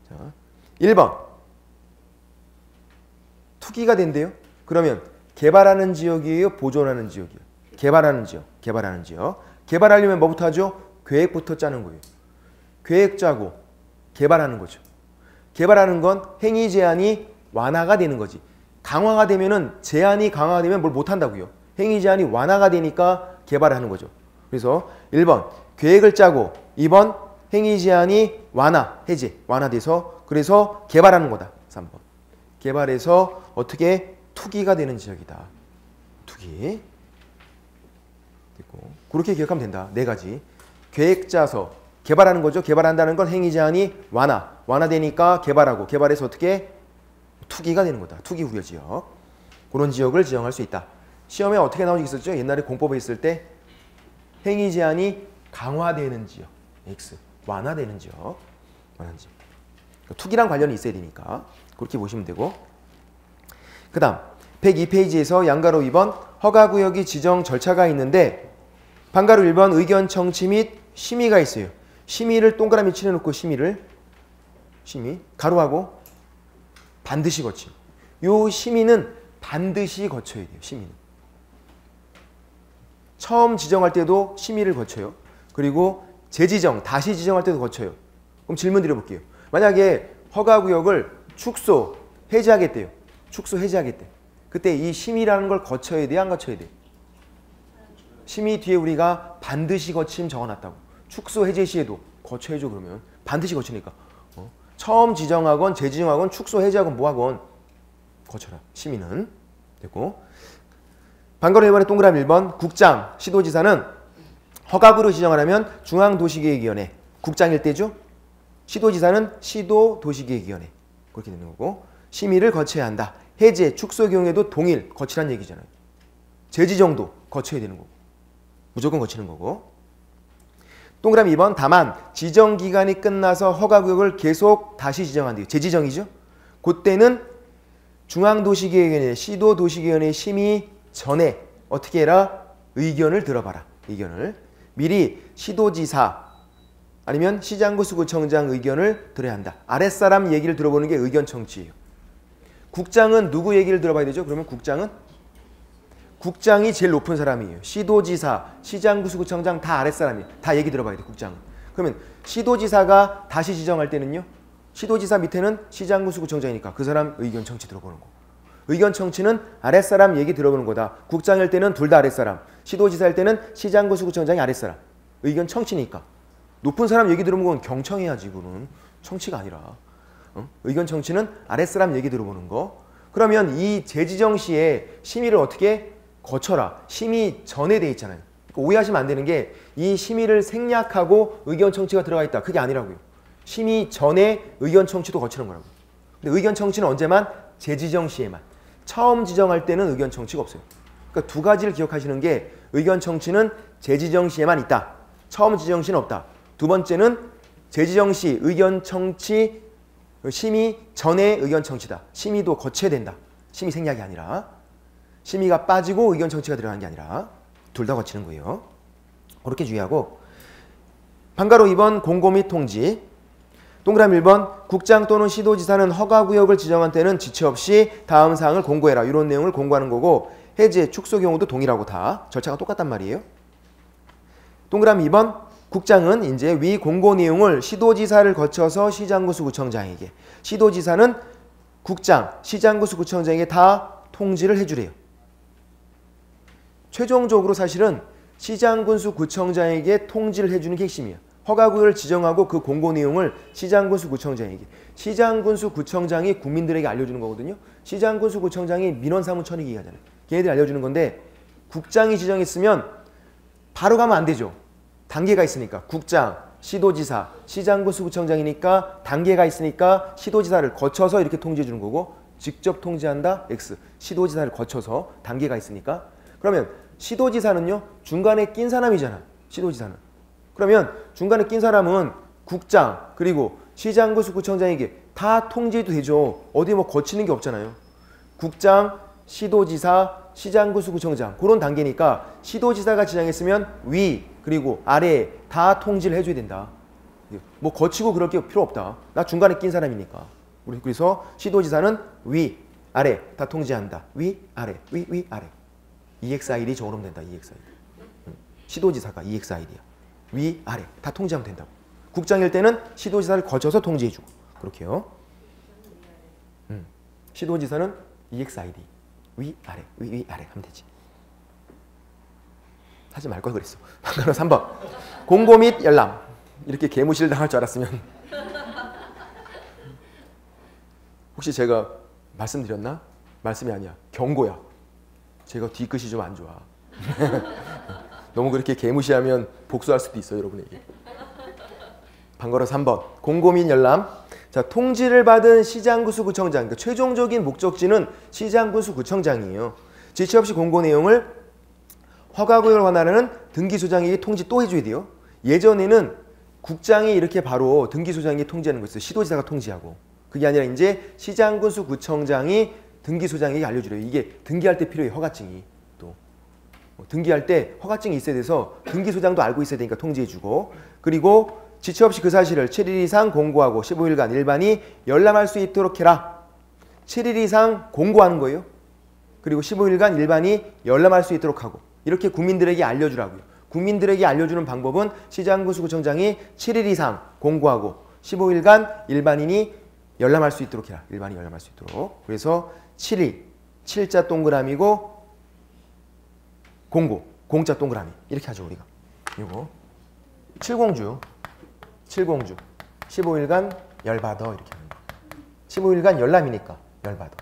자, 1번. 투기가 된대요. 그러면 개발하는 지역이에요? 보존하는 지역이에요? 개발하는 지역. 개발하려면 뭐부터 하죠? 계획부터 짜는 거예요. 계획 짜고 개발하는 거죠. 개발하는 건 행위 제한이 완화가 되는 거지. 강화가 되면은 제한이 강화가 되면 뭘 못한다고요. 행위 제한이 완화가 되니까 개발을 하는 거죠. 그래서 1번 계획을 짜고 2번 행위 제한이 완화돼서 그래서 개발하는 거다. 3번 개발해서 어떻게 투기가 되는 지역이다. 투기. 그렇게 기억하면 된다. 4가지. 계획 짜서 개발하는 거죠. 개발한다는 건 행위 제한이 완화되니까 개발해서 어떻게 투기가 되는 거다. 투기 우려 지역. 그런 지역을 지정할 수 있다. 시험에 어떻게 나오는 게 있었죠? 옛날에 공법에 있을 때 행위 제한이 강화되는 지역. X. 완화되는 지역. 투기랑 관련이 있어야 되니까 그렇게 보시면 되고 그 다음 102페이지에서 양가로 2번 허가구역이 지정 절차가 있는데 반가로 1번 의견 청취 및 심의가 있어요. 심의를 동그라미 칠해놓고 심의 가로하고 반드시 거침. 요 심의는 반드시 거쳐야 돼요. 심의는 처음 지정할 때도 심의를 거쳐요. 그리고 재지정, 다시 지정할 때도 거쳐요. 그럼 질문 드려볼게요. 만약에 허가구역을 축소, 해제하겠대요. 그때 이 심의라는 걸 거쳐야 돼요? 안 거쳐야 돼요? 심의 뒤에 우리가 반드시 거침 적어놨다고. 축소, 해제 시에도 거쳐야죠. 그러면 반드시 거치니까 처음 지정하건 재지정하건 축소, 해제하건 뭐하건 거쳐라. 심의는 됐고 방가로 1번에 동그라미 1번 국장, 시도지사는 허가구로 지정하려면 중앙도시계획위원회, 국장일 때죠. 시도지사는 시도도시계획위원회 그렇게 되는 거고 심의를 거쳐야 한다. 해제, 축소 경우에도 동일 거치란 얘기잖아요. 재지정도 거쳐야 되는 거고 무조건 거치는 거고 동그라미 2번 다만 지정기간이 끝나서 허가구역을 계속 다시 지정한대요. 재지정이죠. 그때는 중앙도시계획위원회, 시도도시계획위원회 심의 전에 어떻게 해라? 의견을 들어봐라. 의견을. 미리 시도지사 아니면 시장구수구청장 의견을 들어야 한다. 아랫사람 얘기를 들어보는 게 의견 청취예요. 국장은 누구 얘기를 들어봐야 되죠? 그러면 국장이 제일 높은 사람이에요. 시도지사, 시장구수구청장 다 아랫사람이에요. 다 얘기 들어봐야 돼, 국장은. 그러면 시도지사가 다시 지정할 때는요. 시도지사 밑에는 시장구수구청장이니까 그 사람 의견 청취 들어보는 거. 의견 청취는 아랫사람 얘기 들어보는 거다. 국장일 때는 둘 다 아랫사람, 시도지사일 때는 시장구수구청장이 아랫사람. 의견 청취니까. 높은 사람 얘기 들어보는 건 경청해야지, 그거는. 청취가 아니라. 의견 청취는 아랫사람 얘기 들어보는 거. 그러면 이 재지정 시에 심의를 어떻게 거쳐라. 심의 전에 돼 있잖아요. 그러니까 오해하시면 안 되는 게 이 심의를 생략하고 의견 청취가 들어가 있다. 그게 아니라고요. 심의 전에 의견 청취도 거치는 거라고요. 근데 의견 청취는 언제만? 재지정 시에만. 처음 지정할 때는 의견 청취가 없어요. 그러니까 두 가지를 기억하시는 게 의견 청취는 재지정 시에만 있다. 처음 지정 시는 없다. 두 번째는 재지정 시 의견 청취 심의 전에 의견 청취다. 심의도 거쳐야 된다. 심의 생략이 아니라 심의가 빠지고 의견 청취가 들어가는 게 아니라 둘 다 거치는 거예요. 그렇게 주의하고 방가로 2번 공고 및 통지 동그라미 1번 국장 또는 시도지사는 허가구역을 지정한 때는 지체 없이 다음 사항을 공고해라. 이런 내용을 공고하는 거고 해제, 축소 경우도 동일하고 다 절차가 똑같단 말이에요. 동그라미 2번 국장은 이제 위 공고 내용을 시도지사를 거쳐서 시장구수구청장에게 시도지사는 국장, 시장구수구청장에게 다 통지를 해주래요. 최종적으로 사실은 시장군수구청장에게 통지를 해주는 게 핵심이에요. 허가구역을 지정하고 그 공고 내용을 시장군수구청장에게 시장군수구청장이 국민들에게 알려주는 거거든요. 시장군수구청장이 민원사무처리기 하잖아요. 걔네들이 알려주는 건데 국장이 지정했으면 바로 가면 안 되죠. 단계가 있으니까 국장, 시도지사, 시장군수구청장이니까 단계가 있으니까 시도지사를 거쳐서 이렇게 통지해 주는 거고 직접 통지한다 X, 시도지사를 거쳐서 단계가 있으니까 그러면 시도지사는요 중간에 낀 사람이잖아. 시도지사는. 그러면 중간에 낀 사람은 국장 그리고 시장군수구청장에게 다 통지해도 되죠. 어디 뭐 거치는 게 없잖아요. 국장, 시도지사, 시장군수구청장 그런 단계니까 시도지사가 지정했으면 위 그리고 아래 다 통지를 해줘야 된다. 뭐 거치고 그럴 게 필요 없다. 나 중간에 낀 사람이니까. 그래서 시도지사는 위, 아래 다 통지한다. 위, 아래, 위, 아래. EXID 적으면 된다. EXID. 시도지사가 EXID야. 위, 아래 다 통지하면 된다고. 국장일 때는 시도지사를 거쳐서 통지해주고 그렇게요. 시도지사는 EXID. 위, 아래, 위, 아래 하면 되지. 하지 말 걸 그랬어. 그럼 3번. 공고 및 열람. 이렇게 개무실 당할 줄 알았으면. 혹시 제가 말씀드렸나? 말씀이 아니야. 경고야. 제가 뒤끝이 좀 안 좋아. 너무 그렇게 개무시하면 복수할 수도 있어요, 여러분에게. 방거로 3번. 공고 및 열람. 자, 통지를 받은 시장군수구청장. 그러니까 최종적인 목적지는 시장군수구청장이에요. 지체 없이 공고 내용을 허가구역을 관할하는 등기소장에게 통지 또 해줘야 돼요. 예전에는 국장이 이렇게 바로 등기소장에게 통지하는 거였어요. 시도지사가 통지하고. 그게 아니라 이제 시장군수구청장이 등기소장에게 알려주래요. 이게 등기할 때 필요해요. 허가증이. 또 등기할 때 허가증이 있어야 돼서 등기소장도 알고 있어야 되니까 통지해주고 그리고 지체 없이 그 사실을 7일 이상 공고하고 15일간 일반이 열람할 수 있도록 해라. 7일 이상 공고하는 거예요. 그리고 15일간 일반이 열람할 수 있도록 하고 이렇게 국민들에게 알려주라고요. 국민들에게 알려주는 방법은 시장군수구청장이 7일 이상 공고하고 15일간 일반인이 열람할 수 있도록 해라. 일반이 열람할 수 있도록. 그래서 7일, 7자 동그라미고 공고, 공자 동그라미. 이렇게 하죠, 우리가. 이거. 7공주, 15일간 열받아. 이렇게 하는 거. 15일간 열람이니까 열받아.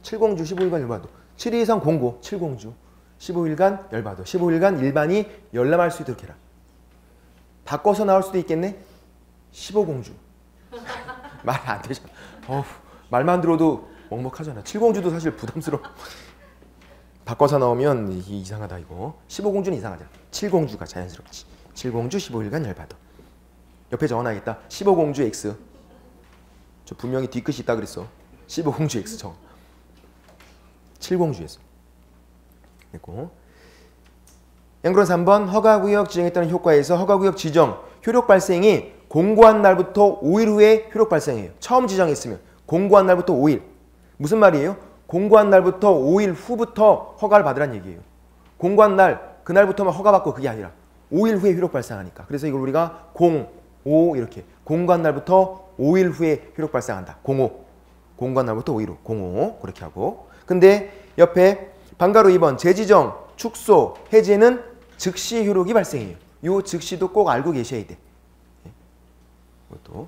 7공주 15일간 열받아. 7일 이상 공고, 7공주. 15일간 열받아. 15일간 일반이 열람할 수 있도록 해라. 바꿔서 나올 수도 있겠네. 15공주. 말 안 되잖아. 말만 들어도 먹먹하잖아. 7공주도 사실 부담스러워. 바꿔서 나오면 이상하다 이거. 15공주는 이상하잖아. 7공주가 자연스럽지. 7공주 15일간 열받아. 옆에 적어놔야겠다. 15공주 X. 저 분명히 뒤끝이 있다 그랬어. 15공주 X 적어. 7공주였어. 됐고. 양그런 3번 허가구역 지정에 따른 효과에서 허가구역 지정 효력 발생이 공고한 날부터 5일 후에 효력 발생해요. 처음 지정했으면 공고한 날부터 5일. 무슨 말이에요? 공고한 날부터 5일 후부터 허가를 받으란 얘기예요. 공고한 날 그날부터만 허가받고 그게 아니라 5일 후에 효력 발생하니까. 그래서 이걸 우리가 05 이렇게 공고한 날부터 5일 후에 효력 발생한다. 05. 공고한 날부터 5일 후. 05 그렇게 하고. 근데 옆에 방가로 2번 재지정, 축소, 해제는 즉시 효력이 발생해요. 요 즉시도 꼭 알고 계셔야 돼. 이것도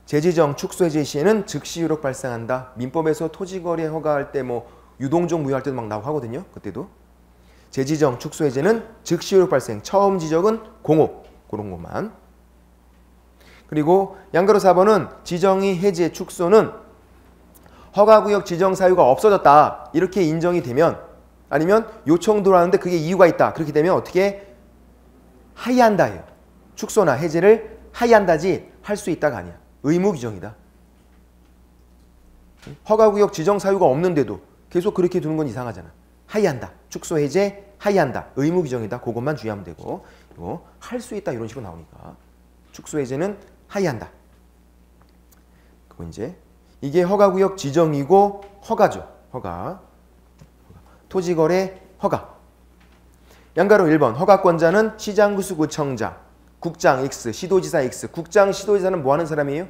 재지정, 축소, 해제 시에는 즉시 효력 발생한다. 민법에서 토지거래 허가할 때 뭐 유동종 무효할 때도 막 나오고 하거든요. 그때도 재지정, 축소, 해제는 즉시 효력 발생. 처음 지정은 05 그런 것만. 그리고 양가로 4번은 지정이 해제, 축소는 허가구역 지정 사유가 없어졌다 이렇게 인정이 되면 아니면 요청 들어왔는데 그게 이유가 있다 그렇게 되면 어떻게 하이한다 해요. 축소나 해제를 하이한다지 할 수 있다가 아니야. 의무 규정이다. 허가구역 지정 사유가 없는데도 계속 그렇게 두는 건 이상하잖아. 하이한다. 축소 해제 하이한다. 의무 규정이다. 그것만 주의하면 되고 이거 할 수 있다 이런 식으로 나오니까 축소 해제는 하이한다. 그거 이제 이게 허가구역 지정이고 허가죠. 허가. 토지거래 허가. 양가로 1번 허가권자는 시장구수구청장, 국장 X, 시도지사 X. 국장, 시도지사는 뭐 하는 사람이에요?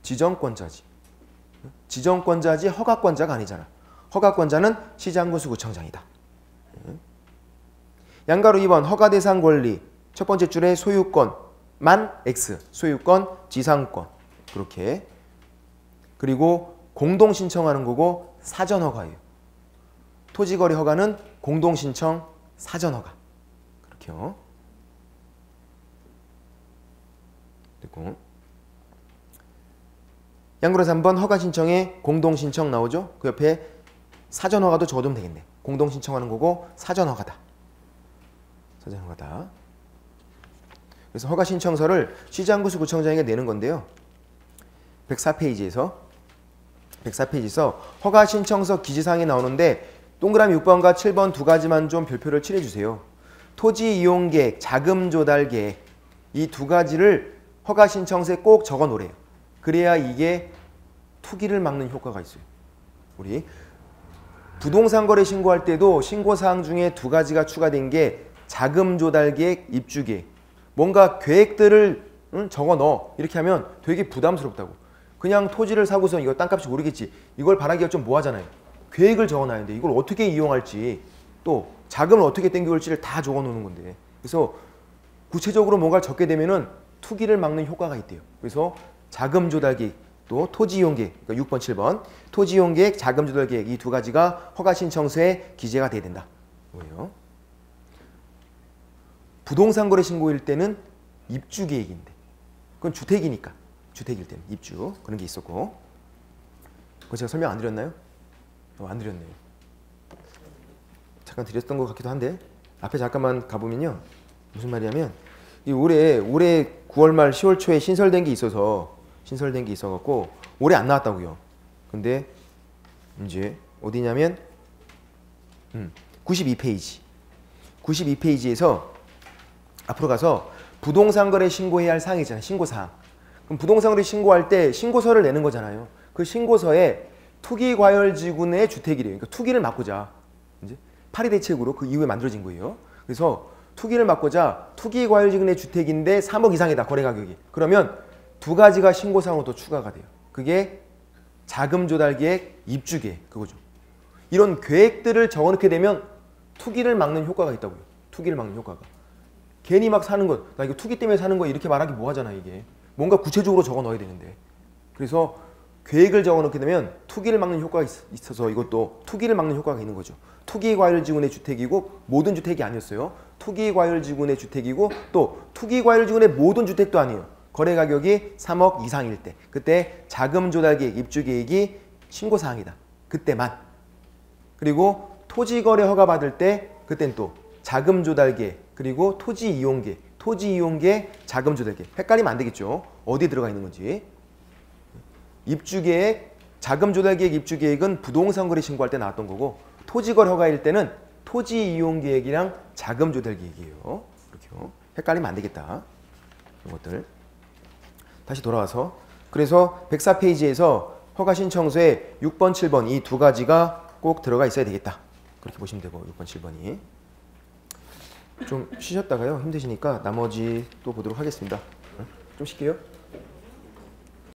지정권자지. 지정권자지 허가권자가 아니잖아. 허가권자는 시장구수구청장이다. 양가로 2번 허가대상 권리. 첫 번째 줄에 소유권만 X, 소유권, 지상권. 그렇게. 그리고 공동 신청하는 거고 사전 허가예요. 토지거래 허가는 공동 신청, 사전 허가. 그렇게요. 됐고. 양그로 3번 허가 신청에 공동 신청 나오죠? 그 옆에 사전 허가도 적어두면 되겠네. 공동 신청하는 거고 사전 허가다. 사전 허가다. 그래서 허가 신청서를 시장구수구청장에게 내는 건데요. 104페이지에서 허가 신청서 기재사항이 나오는데 동그라미 6번과 7번 두 가지만 좀 별표를 칠해주세요. 토지 이용 계획, 자금 조달 계획 이 두 가지를 허가 신청서에 꼭 적어 놓으래요. 그래야 이게 투기를 막는 효과가 있어요. 우리 부동산 거래 신고할 때도 신고사항 중에 두 가지가 추가된 게 자금 조달 계획, 입주 계획. 뭔가 계획들을 적어 넣어. 이렇게 하면 되게 부담스럽다고. 그냥 토지를 사고서 이거 땅값이 오르겠지. 이걸 바라기가 좀 뭐하잖아요. 계획을 적어놔야 되는데 이걸 어떻게 이용할지 또 자금을 어떻게 땡겨올지를 다 적어놓는 건데 그래서 구체적으로 뭔가를 적게 되면은 투기를 막는 효과가 있대요. 그래서 자금 조달 계획 또 토지 이용 계획 그러니까 6번, 7번 토지 이용 계획, 자금 조달 계획 이 두 가지가 허가 신청서에 기재가 돼야 된다. 뭐예요? 부동산 거래 신고일 때는 입주 계획인데 그건 주택이니까 주택일 때는 입주 그런 게 있었고 그거 제가 설명 안 드렸나요? 안 드렸네요. 잠깐 드렸던 것 같기도 한데 앞에 잠깐만 가보면요. 무슨 말이냐면 이 올해 9월 말 10월 초에 신설된 게 있어갖고 올해 안 나왔다고요. 근데 이제 어디냐면 92페이지에서 앞으로 가서 부동산 거래 신고해야 할 사항이 있잖아요. 신고사항. 그럼 부동산 거래 신고할 때 신고서를 내는 거잖아요. 그 신고서에 투기과열지구 내 주택이래요. 그러니까 투기를 막고자 이제 파리 대책으로 그 이후에 만들어진 거예요. 그래서 투기를 막고자 투기과열지구 내 주택인데 3억 이상이다 거래 가격이. 그러면 두 가지가 신고사항으로 또 추가가 돼요. 그게 자금 조달 계획, 입주 계획 그거죠. 이런 계획들을 적어놓게 되면 투기를 막는 효과가 있다고요. 투기를 막는 효과가. 괜히 막 사는 것, 나 이거 투기 때문에 사는 거 이렇게 말하기 뭐하잖아 이게. 뭔가 구체적으로 적어 넣어야 되는데. 그래서 계획을 적어놓게 되면 투기를 막는 효과가 있어서 이것도 투기를 막는 효과가 있는 거죠. 투기과열지군의 주택이고 모든 주택이 아니었어요. 투기과열지군의 주택이고 또 투기과열지군의 모든 주택도 아니에요. 거래가격이 3억 이상일 때 그때 자금조달계획, 입주계획이 신고사항이다. 그때만. 그리고 토지거래 허가 받을 때 그땐 또 자금조달계획 그리고 토지이용계획, 토지이용계획, 자금조달계획 헷갈리면 안 되겠죠. 어디에 들어가 있는 건지. 입주계획, 자금조달계획, 입주계획은 부동산 거래 신고할 때 나왔던 거고 토지거래 허가일 때는 토지이용계획이랑 자금조달계획이에요. 이렇게요. 헷갈리면 안 되겠다. 이런 것들. 다시 돌아와서 그래서 104페이지에서 허가신청서에 6번, 7번 이 두 가지가 꼭 들어가 있어야 되겠다. 그렇게 보시면 되고 6번, 7번이. 좀 쉬셨다가요. 힘드시니까 나머지 또 보도록 하겠습니다. 좀 쉴게요.